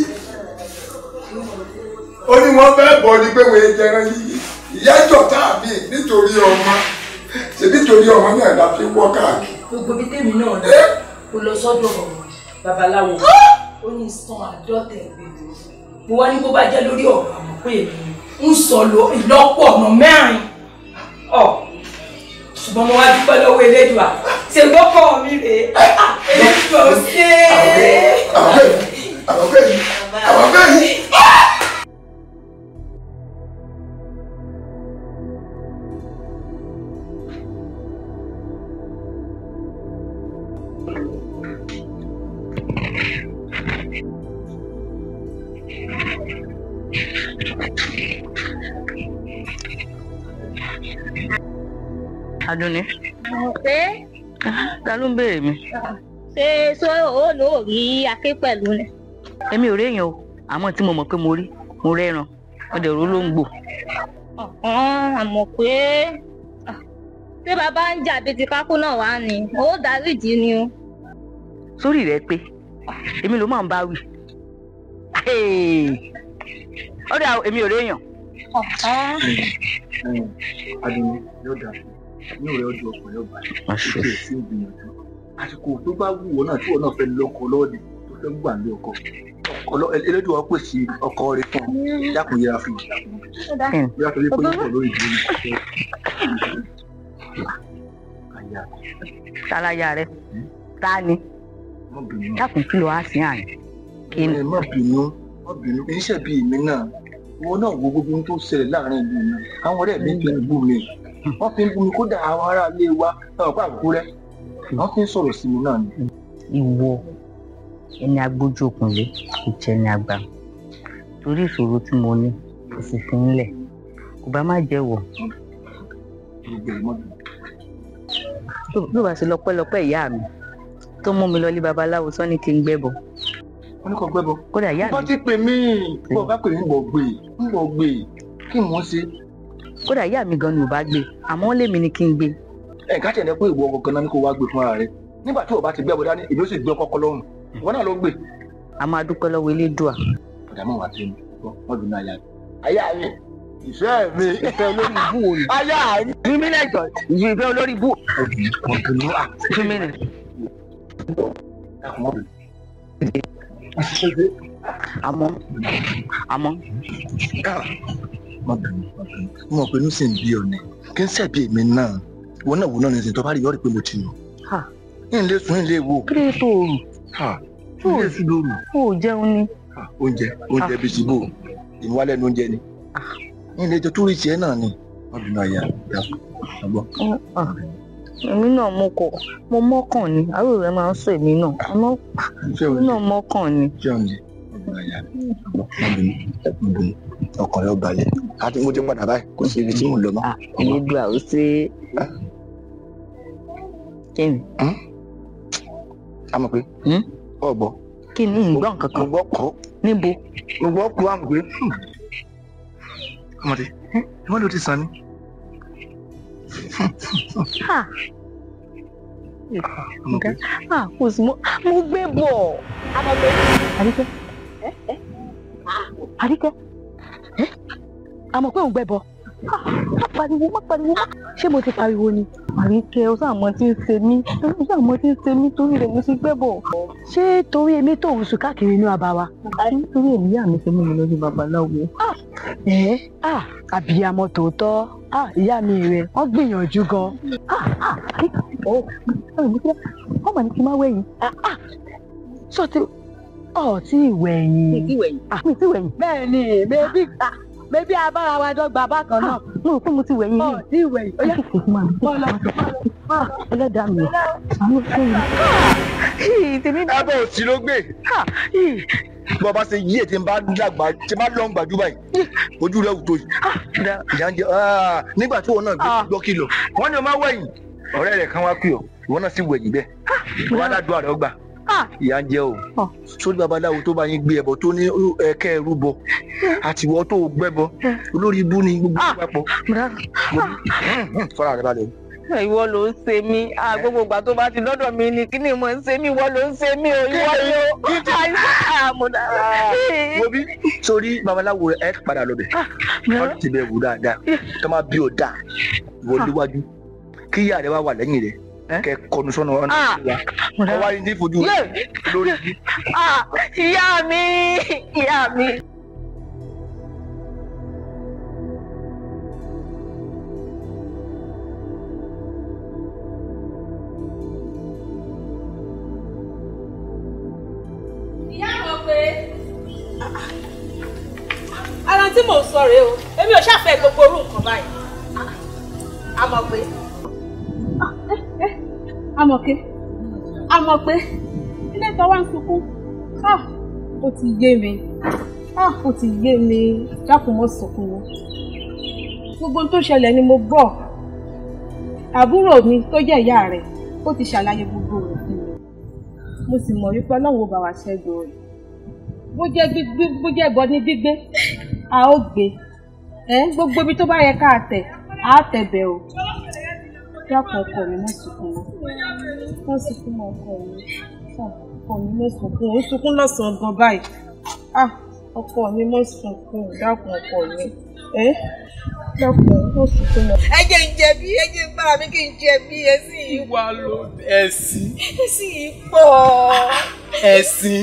ó ní wọ́n fẹ́ bọ̀ ní pé wèé jẹrẹ yíyí ìyá ìjọta àbí nítorí ọmọ ṣe nítorí ọmọ náà la fi wọ́ káàkiri. gbogbo bí tèmi náà dé kó lọ sọ́dọ̀ babaláwo ó ní san àádọ́ta ẹgbẹ̀rún mo wá ní bó bá jẹ́ lórí ọ̀rọ̀ àmọ́ pé èmi ń sọ ìlọ́pọ̀ ọ̀nà 4 ṣùgbọ́n mo wá dúpẹ́ lọ́wọ́ Elédùà ṣe gbọ́kọ̀ mi rèé Elédùà ó ṣe é. àwọn bẹ́ẹ̀ yìí. Adúnní pé. Ta ló ń béèrè mi? Ṣé ó lò rí aké pẹ̀lú ni? Èmi ò réèyàn o, àmọ́ tí mo mọ̀ pé mo rẹ́ran, mo dẹ̀ ró ló ń gbò. Àmọ́ pé tí bàbá ń jà bíi ti kákú náà wá ni, ó dáríjì ni o. Sórí rẹ pé èmi ló máa ń bá wí. Ó dà èmi ò réèyàn. Adùnní yóò dà ní ọ̀rẹ́ ọdún ọkùnrin ọba ìṣe sí ìgbìyànjú àsìkò tó bá wù ọ́ náà tí wọ́n náà fẹ́ lọ́kọ lọ́ọ̀dẹ̀ tó fẹ́ gbà ní ọkọ elédùn wa pèsè ọkọ rẹ fún ọ dákun yẹra fún ọ bí a torí pé yóò pọ̀ lórí ìdílé ní tálàyà rẹ ta ni dákun kí ló wá sí àyè. má bínú kì í ṣe bí èmi náà wọn náà wo gbogbo ohun tó ṣẹlẹ̀ láàrin ìlú mi àwọn ọ̀rẹ́ mi fi ń bú mi wọ́n fi ń bú mi kódà àwọn ará ilé wa náà pa àbúkú rẹ wọ́n fi ń sọ̀rọ̀ sí mi náà ni. Ìwọ ẹni agbójú òkùnlé ìjẹ ni àgbà torí ìṣòro tí mo ní kò sì fi ń lẹ̀ kò bá má jẹ́wọ́. Ló bá ṣe lọ́pẹ́lọpẹ́ ìyá mi tó mú mi lọ lé babaláwo sọ ní kí n gbẹ́bọ. Wọ́n ní kò gbẹ́bọ. Kódà ìyá mi. Wọ́n ti pè mí bọ́ bá pè mí bọ̀ gbé kí mò ń ṣe. Kódà ìyá mi gan ni ò bá gbé àmọ́ lèmi ni kí n gbé. Ká tẹ̀lé pé ìwọ ọkọ̀ gan-an ni kò wá gbé fún ara rẹ nígbà tí o bá ti gbẹ́bọ dání èmi ó sì gbé ọkọ̀ lọ́rùn ìwọ náà ló gbé. A máa dúpẹ́ lọ́wọ́ Elédùà. Ọ̀dà mọ̀ wá sí mi wọ́n dùn náà yá mi. Ayá mi ìfẹ́ mi ìfẹ́ olórí ibú wo ni. Ayá mi. Fímí lẹ́jọ̀ ìfẹ́ olórí ibú. Fímí lẹ̀. Àmọ́ mo mọ̀ pé inú sì ń bí ọ̀nà kí n ṣẹ̀bi èmi náà wọn náà wò náà ní ìsìn tó bá rí yọrí pé mo ti nù. ń lè sùn ń lè wò. Kí ló tó o rù? ń lè sùn lóru. O ò jẹun ni. Oúnjẹ bíi síbò ìwálẹ̀ ní oúnjẹ ni. ń lè jẹ tó rí tiẹ̀ náà ni wọ́n dùn náà yà àgbọ̀. Èmi náà mo mọ́kàn ni àrò rẹ máa ń sọ èmi náà àmọ́ èmi náà mọ́kàn ni. Ọkàn rẹ ó balẹ̀ àti mo ti padà báyìí kò sí ibi tí mò ń lọ mọ́. Elédùà ó ṣe kí ni. A mọ̀ pé ọ̀gbọ́. Kí ni ìgbọ́ nǹkan kan. Mo gbọ́ kọ́. Níbo. Mo gbọ́ kọ́ àmọ̀ pé ọmọdé wọ́n ló ti sàn ni. Kò sí mo gbé bọ̀. Àríkẹ́ àmọ̀ pé òun gbẹ bọ̀. Má pariwo ṣé mo ti pariwo ni. Àríkẹ́ ó sàmọ́ tí ń ṣe mí torí rẹ̀ mo ti gbẹ bọ̀. Ṣé torí èmi tó ń sùn káàkiri inú abá wa? Nítorí èmi ìyá mi ṣe mú mi lọ sí babaláwo. Àbíyamọ tòótọ́ ìyá mi rẹ̀ wọ́n gbìyànjú gan. Wọ́n mà ní kí n má wẹ̀yìn. Sọ ti tí ìwẹ̀yìn. Mi ti wẹ̀yìn. Bẹ́ẹ̀ ni bébí abára wa dọ́gba bákan náà. Mo rò pé mo ti wẹ̀yìn yìí. Tí ìwẹ̀yìn. Ó yá ẹlẹ́dàá mi. Àwọn fún mi. Ẹbọ òsì ló gbé. Bí ọba ṣe yí ètí bá dàgbà tí bá lọ́n gbàdúrà yìí ojú rẹ̀ wù tó yìí. Ìyá ń jẹ nígbà tí wọn náà gbọ́ kìlọ̀ wọ́n ní o máa wẹ̀yìn ọ̀rẹ́ rẹ̀ kan wá pè ọ́ ìwọ náà sì wẹ̀yìn bẹ́ẹ̀ wọ́n á dàdúrà rẹ̀ ọgbà. Ìyá ń jẹ o sórí babaláwo tó bá yín gbé ẹbọ tó ní ẹkẹ rúbọ àtiwọ tó gbẹbọ olórí ibú ni gbogbo papọ̀. Fọlá rẹ balẹ̀. Ìwọ ló ń ṣe mí gbogbo ìgbà tó bá ti lọ́dọ̀ mi ni kí ni mo ń ṣe mí ìwọ ló ń ṣe mí o ìwọ ló wo bí sórí babaláwo ẹ padà lọ bẹ̀ wọ́n ti bẹ̀ wù dáadáa tó máa bí o dáa ìwọ níwájú kí ìyá rẹ wá wà lẹ́yìn rẹ kẹ kọnu sọ́nà ọ̀nà wa ọ wá ní fojú lórí ibi. Ìyá mi. Ara tí mò ń sọ rèé o èmi ò ṣàfẹ́ gbogbo orú nǹkan báyìí. Àmọ̀ pé ilé ìtọ́ wá ń sunkún ó ti yé mi dákun mọ́ sunkún wọn. Gbogbo ohun tó ṣẹlẹ̀ ni mo gbọ́ àbúrò mi tó jẹ́ ìyá rẹ̀ ó ti ṣàlàyé gbogbo rẹ̀ fún mi mo sì mọ̀ wípé Ọlọ́run ó bá wa ṣẹ́gun rẹ̀ bó jẹ́ ẹbọ ní gbígbé a ó gbé gbogbo ibi tó bá yẹ ká tẹ̀ á tẹ̀bẹ̀ o dákun ọkọ mi mọ́ sunkún mọ́ sunkún mọ́ ọkọ mi mọ́ sunkún ó sunkún lọ́sàn-án gan báyìí ọkọ mi mọ́ sunkún dákun ọkọ mi dákun mọ́ sunkún mọ́. ẹ jẹ́ ń jẹ̀bi ẹ jẹ́ para mi kí n jẹ̀bi ẹ̀sìn yìí wà ló ẹ̀sìn yìí pọ̀. ẹ̀sìn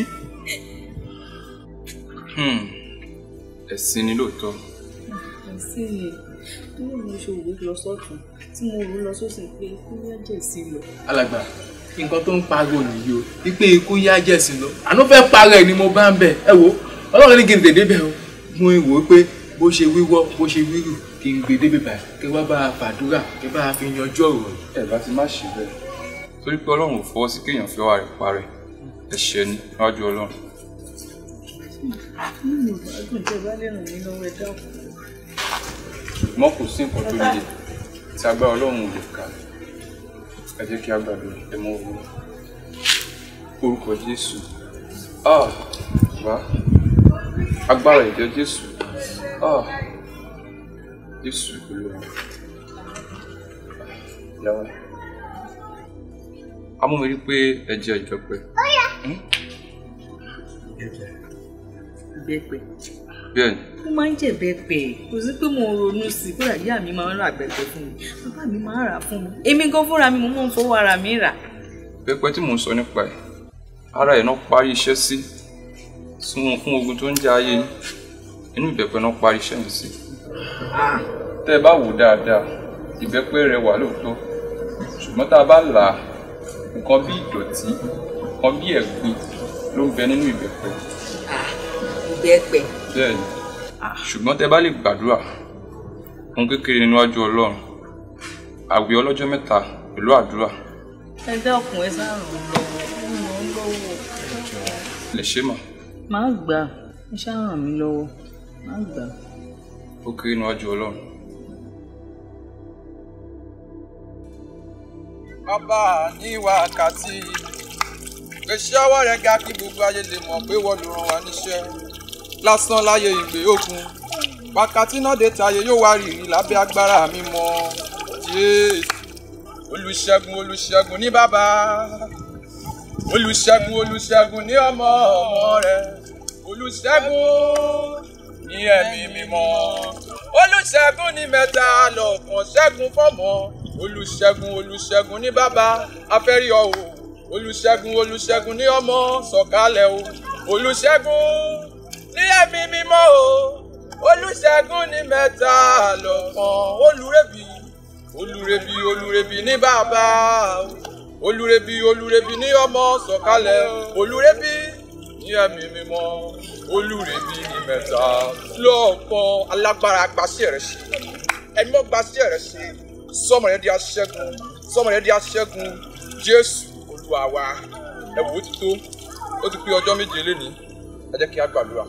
ẹ̀sìn ni lóòótọ́. ẹ̀sìn ni bí mo ṣe òwe lọ sọ́tún tí mo rò lọ sósì pé ikú yá jẹ̀sí lọ. alàgbà nǹkan tó ń pariwo nìyí o wípé ikú yá jẹ̀sí lọ àná fẹ́ parẹ́ ni mo bá ń bẹ̀ ẹ wo Ọlọ́run ní kí n tètè bẹ̀ o mo wò ó pé bó ṣe wíwọ́ bó ṣe wíwù kí n gbé débi báyìí kí wá bá a fàdúrà kí bá a fi yanjú ọ̀rọ̀ yìí. ẹ bá ti má ṣe bẹ́ẹ̀ torí pé Ọlọ́run ò fọwọ́ sí kéèyàn fi ọwọ́ rẹ̀ parẹ́ ẹ̀ṣẹ̀ ni níwájú Ọlọ́run. nínú ìbádùn tẹ bá lè ràn mí lọ́wọ́ ẹ dákun. mọ́ kò sí nǹkan tó le tí agbára Ọlọ́run ò lè kà ẹ jẹ́ kí a gbàdúrà ẹ mọ́ owó orúkọ Jésù wá agbára ìjọ Jésù Jésù Olúwa yàrá amúmẹ́rí pé ẹ jẹ́ ìjọpẹ́. Ìbẹ́pẹ. Bẹ́ẹ̀ni. Mo máa ń jẹ ìbẹ́pẹ kò sí pé mo ronú sí i kódà ìyá mi máa ń rà ìbẹ́pẹ fún mi bàbá mi máa ń rà fún mi èmi gan fúnra mi mo máa ń fọwọ́ ara mi rà. Ìbẹ́pẹ tí mò ń sọ nípa ẹ̀ ara ẹ̀ náà parí iṣẹ́ sí fún ogun tó ń jẹ ayé yín inú ìbẹ́pẹ náà parí iṣẹ́ yìí sí. Tẹ́ ẹ bá wò dáadáa ìbẹ́pẹ rẹwà lóòótọ́ ṣùgbọ́n tá a bá là á nǹkan bí ìdọ̀tí nǹkan bí ẹ̀gbin ló ń bẹ nínú ìbẹ́pẹ. Ìbẹ́pẹ. Bẹ́ẹ̀ni ṣùgbọ́n tẹ́ bá lè gbàdúrà ohun kékeré níwájú Ọlọ́run àwẹ̀ ọlọ́jọ́ mẹ́ta pẹ̀lú àdúrà. Ẹ dákun ẹ sáà ràn án lọ́wọ́. Lè ṣe mà. Máa gbà ẹ sáà ràn mí lọ́wọ́ máa gbà. Ó kéré níwájú Ọlọ́run. Bàbá ní wákàtí gbèsè ọwọ́ rẹ̀ ga kí gbogbo ayé lè mọ̀ pé wọ́n ló rán wa níṣẹ́ lásán láyé ìgbé ogun wákàtí náà dé tayé yóò wá rìrì lábẹ́ agbára mi mọ́ Jésù olùṣẹ́gun olùṣẹ́gun ní bàbá olùṣẹ́gun olùṣẹ́gun ní ọmọ rẹ̀ olùṣẹ́gun ní ẹ̀mí mímọ́ olùṣẹ́gun ní mẹ́ta lọ́kàn ṣẹ́gun fọ́mọ olùṣẹ́gun olùṣẹ́gun ní bàbá afẹ́rí ọ o olùṣẹ́gun olùṣẹ́gun ní ọmọ sọ̀kalẹ̀ o olùṣẹ́gun ní ẹ̀mí mímọ́ o olùṣẹ́gun ní mẹ́ta lọ́kàn olùrẹ́bí olùrẹ́bí olùrẹ́bí ní bàbá olùrẹ́bí olùrẹ́bí ní ọmọ sọ̀kalẹ̀ olùrẹ́bí ní ẹ̀mí mímọ́ olùrẹ́bí ní mẹ́ta lọ́kàn alágbára gbàṣẹ rẹ̀ ṣe ẹni mọ́ gbàṣẹ rẹ̀ ṣe sọmọ rẹ̀ di aṣẹ́gun sọmọ rẹ̀ di aṣẹ́gun Jésù Olúwa wa ẹ wò ó ti tó ó ti pé ọjọ́ méje lénìí ẹ jẹ́ kí a gbàdúrà.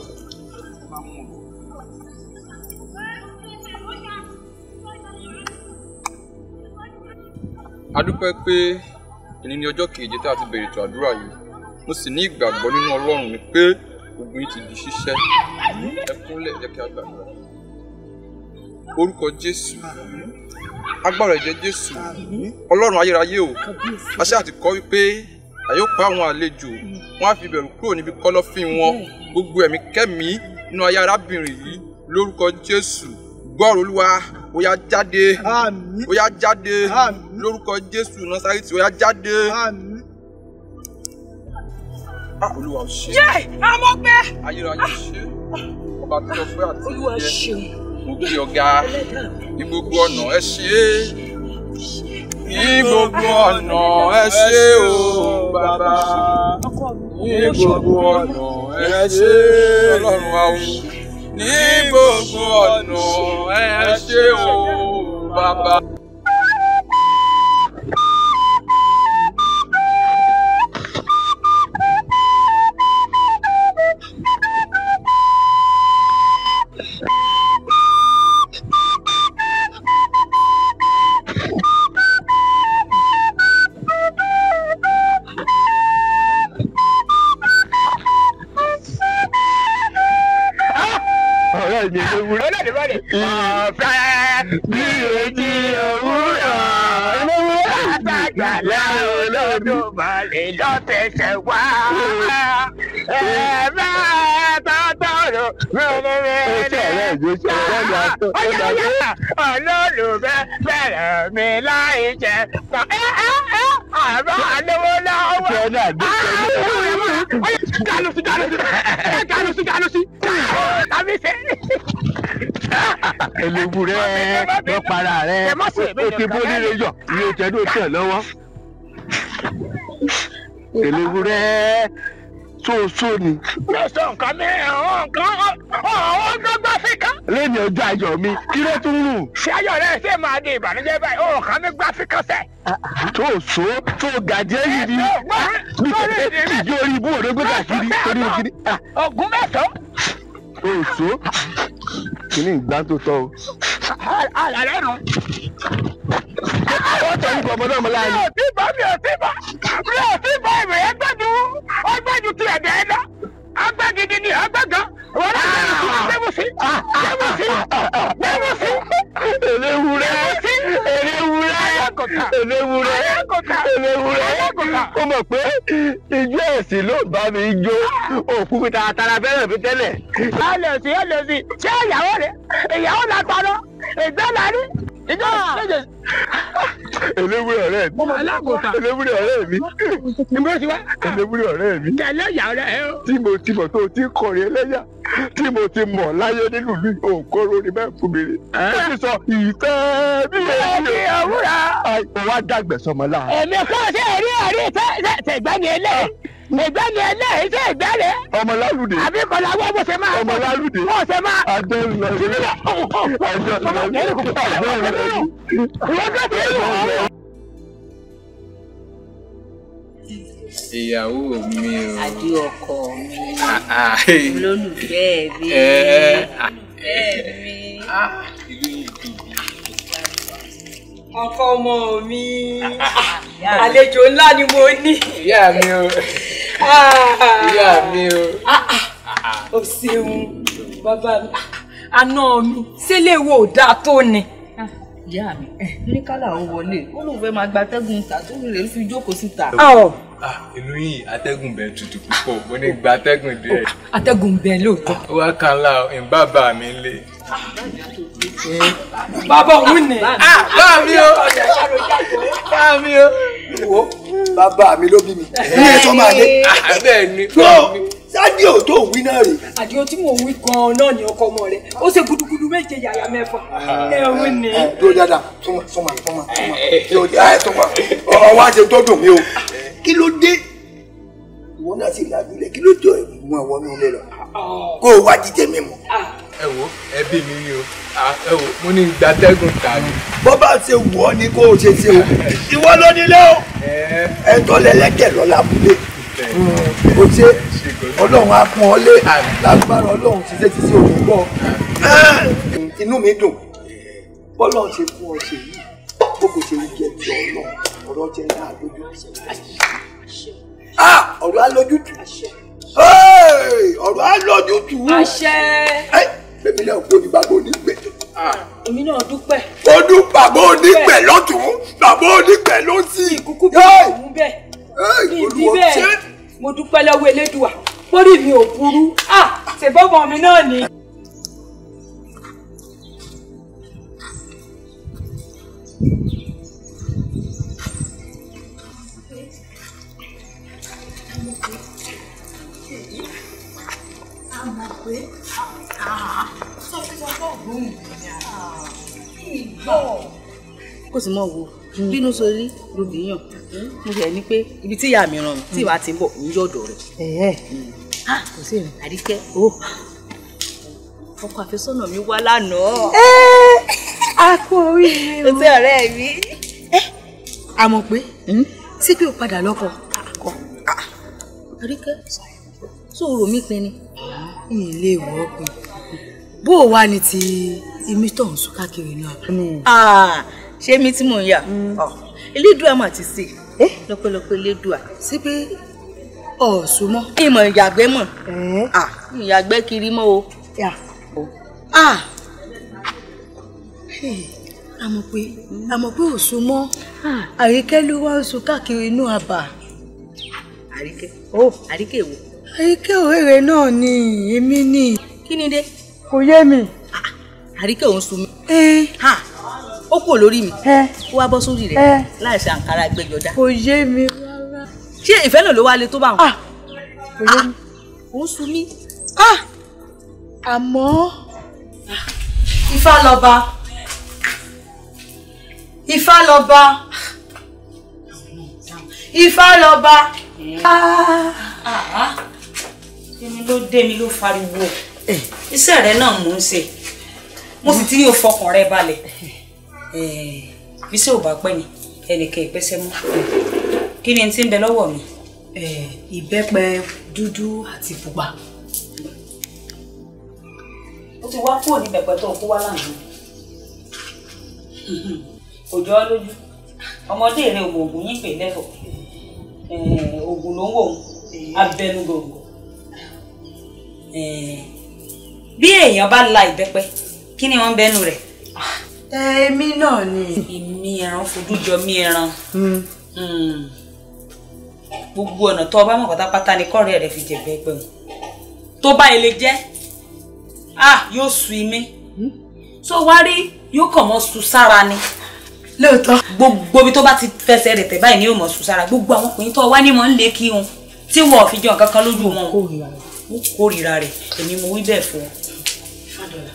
a dúpẹ́ pé èyí ni ọjọ́ keje tá a ti bẹ̀rẹ̀ ètò àdúrà yìí mo sì ní ìgbàgbọ́ nínú Ọlọ́run ni pé ogun yìí ti di ṣíṣẹ́ ẹ kúnlẹ̀ ẹ jẹ́ kí a gbàdúrà. Orúkọ Jésù agbára ẹ̀jẹ̀ Jésù Ọlọ́run ayérayé o àṣẹ àti kọ́ wípé àyò pa àwọn àlejò wọn á fi bẹ̀rù kúrò níbi kọ́lọ́fín wọn gbogbo ẹ̀mí kẹ́mí nínú ayé arábìnrin yìí lórúkọ Jésù gbọ́rọ̀ Olúwa ó yá jáde ó yá jáde lórúkọ Jésù Násárẹ́tì ó yá jáde. Olúwa ò ṣe ayérayé ṣe ọba tó lọ pé àti ìjẹ mo gbé ọ̀gá ní gbogbo ọ̀nà ẹ ṣe ní gbogbo ọ̀nà ẹ ṣe o bàbá ní gbogbo ọ̀nà ẹ ṣe Ọlọ́run wa o ní gbogbo ọ̀nà ẹ ṣe o bàbá. òwúrọ̀ ọ̀fẹ́ bí ojú òwúrọ̀ àgbàlá Olódùmarè lọ́tẹ̀ẹ̀sẹ̀ wá tọ́tọ̀rọ̀ olólùfẹ́ bẹ̀rẹ̀ mi láì jẹ́ àbá àdéhùn lọ́wọ́. Galusi. Elébùrẹ́ lọ para rẹ̀ ó ti bó nílé yọ ní ìjẹ́dó tẹ̀ lọ́wọ́. Elébùrẹ́ sóòsó ni. Lọ́sọ̀ nǹkan mẹ́rin ọ̀hún gbọ́ fíkà. Lẹ́yìn ọjọ́ ayọ̀ mi kí ló tún rù. Ṣé ayọ̀ rẹ̀ ṣe máa di ìbànújẹ́ báyìí? Ọ̀hún kan mi gbá fíkà sẹ́. Sóòsó tó gàjẹ́ yìí ni. Ìjọ orí ibú òde gbé kàkiri torí òkiri. Ògùn mẹ́sàn-án. Sóòsó kìíní ìgbà tó tọ́ o. Àlàlẹ́ nu. Ó tẹ̀ ń gbọ́ ọmọdé ọmọ láàyè. Mi ò tí bọ́ ìwé ẹgbẹ́jú tí ẹ̀dẹ̀ ẹ̀ lọ. Agbẹ́ gidi ni agbẹ́ gan. Wọ́n lọ sí Débùsí. Eléwúrẹ́. Ó mọ̀ pé ijó ẹ̀sìn ló bá mi jó. Òkú mi tààtàrà fẹ́ràn mi tẹ́lẹ̀. Ó lè sí. Ṣé ìyàwó rẹ̀? Ìyàwó la tọrọ. Ìgbẹ́ la rí. Eléwúrẹ́ ọ̀rẹ́ mi. Eléwúrẹ́ ọ̀rẹ́ mi. Eléwúrẹ́ ọ̀rẹ́ mi. Tẹ̀lé ìyá rẹ̀ ẹ́ o. Tí mo tó ti kọrin ẹlẹ́yà tí mo ti mọ̀ láyé nínú ìlú òǹkóró ni bẹ́ẹ̀ fún mi rí. Ó ti sọ ìfẹ́ bí èmi òwúrọ̀. Àìpọ̀ wá dàgbẹ̀ sọmọ láà. Èmi kọ́ ṣe èrí tẹ̀gbẹ́ni ẹlẹ́yìn. Ìgbẹ́ni ẹlẹ́yìn ṣe ìgbẹ́rẹ́. Ọmọ lálùdé. Àbí kọ̀lá wọ́n bó ṣe máa. Ọmọ lálùdé. Bó ṣe máa. Adé ń lọ. Ìyàwó mi o. Adé ọkọ mi. Olólùfẹ́ mi. Ọkọ ọmọ mi. Àlejò ńlá ni mo ní. Ìyá mi o. O ṣeun bàbá mi. Àná mi sílé wo ò dáa tó ni. Ìyá mi ní kálá ó wọlé ó lóun fẹ́ máa gbatẹ́gùn ta tó lè fi jókòó síta. Inú yìí atẹ́gùn bẹ́ẹ̀ tutù púpọ̀ mo ní gba atẹ́gùn díẹ̀. Atẹ́gùn bẹ́ẹ̀ lóòótọ́. Ó wá kan lá ìbábà mi lé. Bàbá òun ni. Bá mi o. Wo bàbá mi ló bí mi. Ní ètò máa dé. Bẹ́ẹ̀ ni. Sádìó tó wí náà rè. Àdìó tí mò ń wí gan-an náà ni ọkọ ọmọ rẹ̀. Ó ṣe gudugudu méje yàyà mẹ́fà. Ẹ̀wọ̀n ni. Dúró dáadáa, súnmọ́. Ọwọ́ àṣẹ tó dùn mí o. Kí ló dé? Ìwọ náà sì lájú lẹ̀. Kí ló tó ìwọ̀n àwọn ọmọ ilé lọ? Kó o wá jíjẹ mímu. Ẹ wo ẹbí mi ni o. Ẹ wo mo ní gbatẹ́gùn tàbí. Bó bá ṣe wù ọ́ ni kó o ṣe ṣe o. Ìwọ ló nílé o. Ẹ̀tọ́ lẹ́lẹ́kẹ̀ lọ lábúlé. O ṣe Ọlọ́run á pọ́n ọ lé lágbára Ọlọ́run ṣiṣẹ́ òun bọ̀. Inú mi dùn bọ́lọ́run ṣe fún ọ ṣe yìí bó kò ṣe jẹ́ ti Ọlọ́run ọ̀rọ̀ jẹ́ náà lójú. Ọ̀rọ̀ á lójútù. Ọ̀rọ̀ á lójútù. Àṣẹ. Bẹ́ẹ̀ni náà kó ní bàbá onígbẹ̀. Èmi náà dúpẹ́. Ó dún bàbá onígbẹ̀ lọ́tún bàbá onígbẹ̀ lọ́sì. Ìkúkú bí òun bẹ́ẹ̀. Ìdí bẹ́ẹ̀ mo dúpẹ́ lọ́wọ́ Elédùà orí mi ò burú ṣèbọ́mọ mi náà ni. Kò sì mọ̀ wo bínú sórí rògbìyàn mo ṣe ní pé ibi tí ìyá mi ràn mí tí ìwà ti ń bọ̀ ń yọ̀dọ̀ rẹ̀. Kò sí ìrìn Àríkẹ́ ọkọ àfẹ́sọ́nà mi wá lánàá. A kú oríire o. O ti ọ̀rẹ́ mi. Àmọ̀ pé sí pé o padà lọ́kọ. Àríkẹ́ sóòrò mi pin ni. Ilé ìwọ́ pin. Bó o wá ní ti imí tó ń sún káàkiri náà. Ṣé mi tí mò ń yà? Elédùà mà ti sè lọ́pẹ́lọpẹ́ Elédùà. Sí pé ọ̀sùn mọ́. Ìmọ̀ ìyàgbẹ́ mọ̀. Ìyàgbẹ́ kiri mọ́ o. àmọ́ pé òṣù mọ́ Àríkẹ́ ló wá oṣù káàkiri inú àbà. Àríkẹ́ Àríkẹ́ èwo. Àríkẹ́ ọ̀rẹ́ rẹ̀ náà ni èmi ni. Kí ni dé? Kò yé mi. Àríkẹ́ òun sun mi. Ó kúrò lórí mi. Ó wá bọ́ sórí rẹ̀ láì ṣe àǹkárá gbẹjọdá. Kò yé mi rárá. Ṣé ìfẹ́ náà ló wá le tó bá wọn? Kò yé mi. Òun sun mi. Àmọ́ Ifá lọ́ba. Ifá lọ́ba. Ifá lọ́ba. Èmi ló dé mi ló fariwo. Iṣẹ́ rẹ náà mò ń ṣe. Mo sì ti ní o fọkàn rẹ balẹ̀. Iṣẹ́ ò bá pẹ́ ni ẹnìkan ìpẹ́sẹ́ mọ́. Kí ni tí ń bẹ lọ́wọ́ mi? Ìbẹ́pẹ dúdú àti pupa. Ó ti wá kúrò ní pẹ̀pẹ́ tó kó wá lánàá. Kò jọ ọ́ lójú. Ọmọdé rẹ ògùn yín pè lẹ́fọ̀. Ògùn ló ń wò ó. Abẹnugòngò. Bí èèyàn bá la ìbẹ́pẹ, kí ni wọ́n bẹ́nu rẹ̀? Èmi náà ni. Ìmí ẹran fojú jọ mí ẹran. Gbogbo ọ̀nà tó bá mọ̀ pátápátá ni kọ́rẹ́ rẹ̀ fi jẹ̀bẹ́ pẹ̀ wọ́n. Tó bá ilé jẹ́, yóò su imí. So wá rí yóò kàn mọ́ su sára ni. Lóòótọ́. Gbogbo bí tó bá ti fẹsẹ̀ rẹ̀ tẹ̀ báyìí ni yóò mọ̀ su sára. Gbogbo àwọn ọkùnrin tó wá ní mọ̀ ń lé kí wọn tí wọn ò fi jọ nǹkan kan lójú wọn. Ó kórìíra rẹ̀. Èmi mo wí bẹ́ẹ̀ fún ọ. Fádọ́là.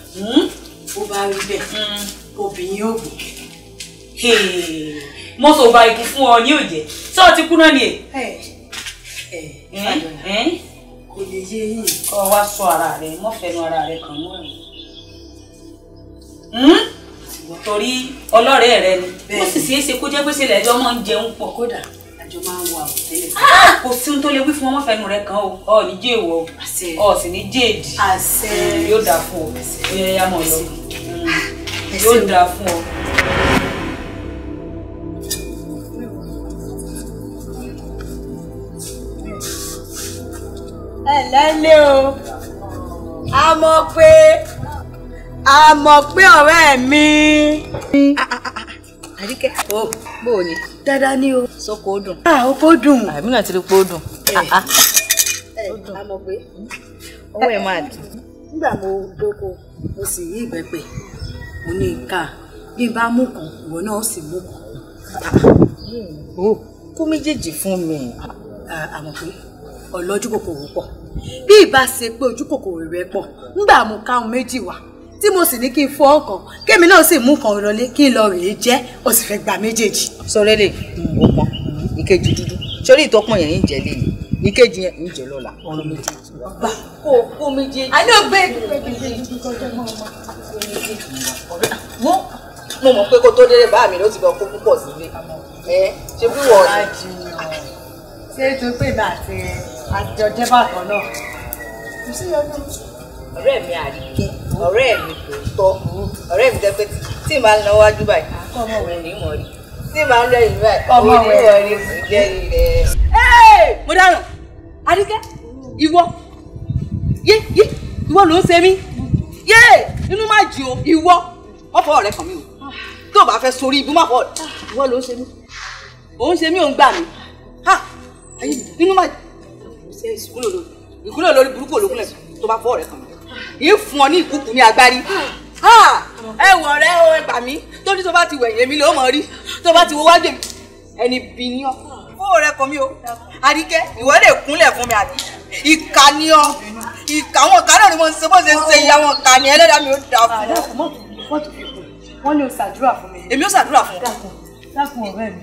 Ó bá rí bẹ́ẹ̀. Obìnrin ò gbé. Mo sọ ba ikú fún ọ ní òjẹ́. Ṣé o ti kú náà ni Fádọ́là. Kò lè yé yín. Kọ́ wá sọ ara rẹ̀, mọ́ fẹnu ara rẹ̀ kàn mọ́ rẹ̀. Torí ọlọ́rẹ̀ẹ́ rẹ ni. Ó sì ṣeé ṣe kó jẹ́ pé sílẹ̀ ẹjọ́ máa ń jẹun pọ̀. Kódà àjọ máa ń wà ó tẹ́lẹ̀. Kò sí ohun tó lè wí fún ọmọ fẹnu rẹ̀ kan o. Ọ ní jẹ́ èèwọ̀ o. Ọ sì ní jẹ́ èdì. Yóò dáa fún ọ. Ó yẹ yá mọ̀ lọ. Yóò dáa fún ọ. Lẹ́lẹ́ o, a mọ̀ pé ọ̀rẹ́ mi. Àríkẹ́. Bó o ní? Dáadáa ni o. Sọ́kò ó dùn. Oko dùn. Àmì náà ti rí pé ó dùn. A mọ̀ pé ọwọ́ ẹ̀ máa dùn. Nígbà mo dóko, mo sì yí ìbẹ́pẹ. Mo ní ká bí n bá mú kan, ìwọ náà sì mú kan. Kó méjèèjì fún mi. Àmọ̀ pé ọlọ́jú kòkòrò pọ̀. Bí ìbá ṣe pé ojú kòkòrò rẹ̀ pọ̀, nígbà mo ká ohun méjì wá tí mo sì ní kí n fọ́ ọkàn kémi náà sì mú kan ìrọ̀lẹ́ kí n lọ rèé jẹ́ ó sì fẹ́ gba méjèèjì. Sọ̀rọ̀ lè ó pọn ìkejì dúdú sórí ìtọ́pọ̀ yẹn ń jẹ lé ní ìkejì yẹn ń jẹ lọ́la ọ̀rọ̀ méjèèjì. Gbà kó méjèèjì. Àní ò gbé mo mọ̀ pé kó tó délé bá mi ló ti bọ̀ kó púpọ̀ sílé ṣe bí wọ́n ni. Ṣé tó pè mí àti àjọ jẹ́ bákan náà? Kò sí ọdún. Ọ̀rẹ́ mi Àríkẹ́, ọ̀rẹ́ mi tòótọ́, ọ̀rẹ́ mi jẹ́ pé tí màá ń náwó wájú báyìí, òun ní mọ̀ rí. Tí màá ń lẹ́yìn báyìí, òun ní mọ̀ rí kò jẹ́ rẹ̀. Mo dáràn, Àríkẹ́, ìwọ ló ń ṣe mí. Inú má jì o, ìwọ, wọ́n fọwọ́ rẹ kàn mí o. Tó o bá fẹ́ sórí ibú má fọwọ́ rẹ, ìwọ ló ń ṣe mí. Òun ṣe mí, òun gbà mí. Inú má jì ìkúlẹ̀ lórí burúkú olókùnlẹ̀ tó bá fọwọ́ rẹ kàn mí. Yìí fún ọ ní ìkúkú ní agbárí. Ẹ wọ̀ rẹ o, ẹ gbà mí. Torí tó bá ti wẹ̀yìn èmi ló mọ̀ rí. Tó bá ti wo wájú mi, ẹni bí ní ọ. Fọwọ́ rẹ kàn mí o. Àríkẹ́, ìwọ lè kúnlẹ̀ fún mi àbí? Ìkà ni ọ. Ìkà àwọn ọ̀kà náà ni mo ń ṣe bó ṣe ń ṣe ìyá wọn kà ní ẹlẹ́dàá mi ó dà fún ọ. Wọ́n ní o ṣàdúrà fún mi. Èmi ó ṣàdúrà fún ọ. Dákun ọ̀rẹ́ mi.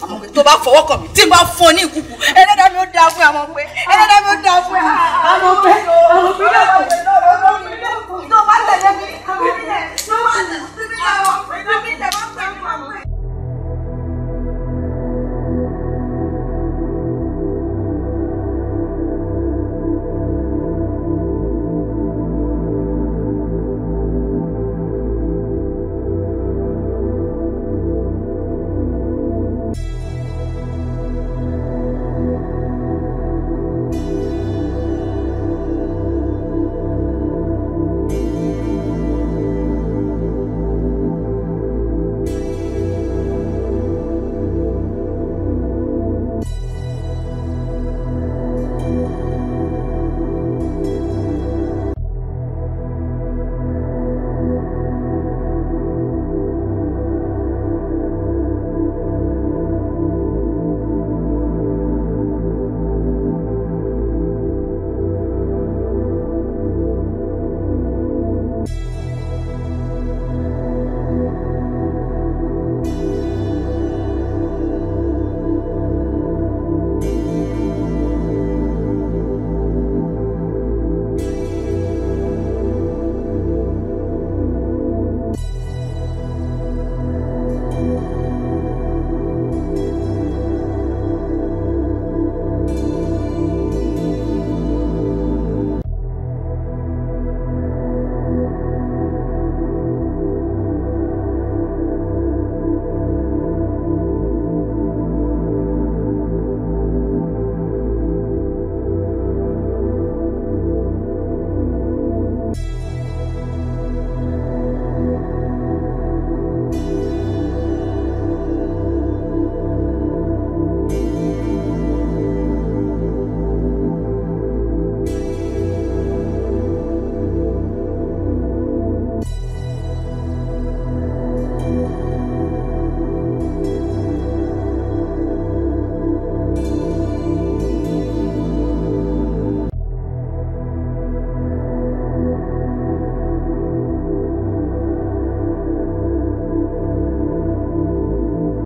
Àmọ́ pé tó bá fọwọ́ kàn mí tí n bá fún ọ ní ìkúkú ẹlẹ́dàá mi ó dà fún ẹ àmọ́ pé ẹlẹ́dàá mi ó dà fún ẹ àmọ́ pé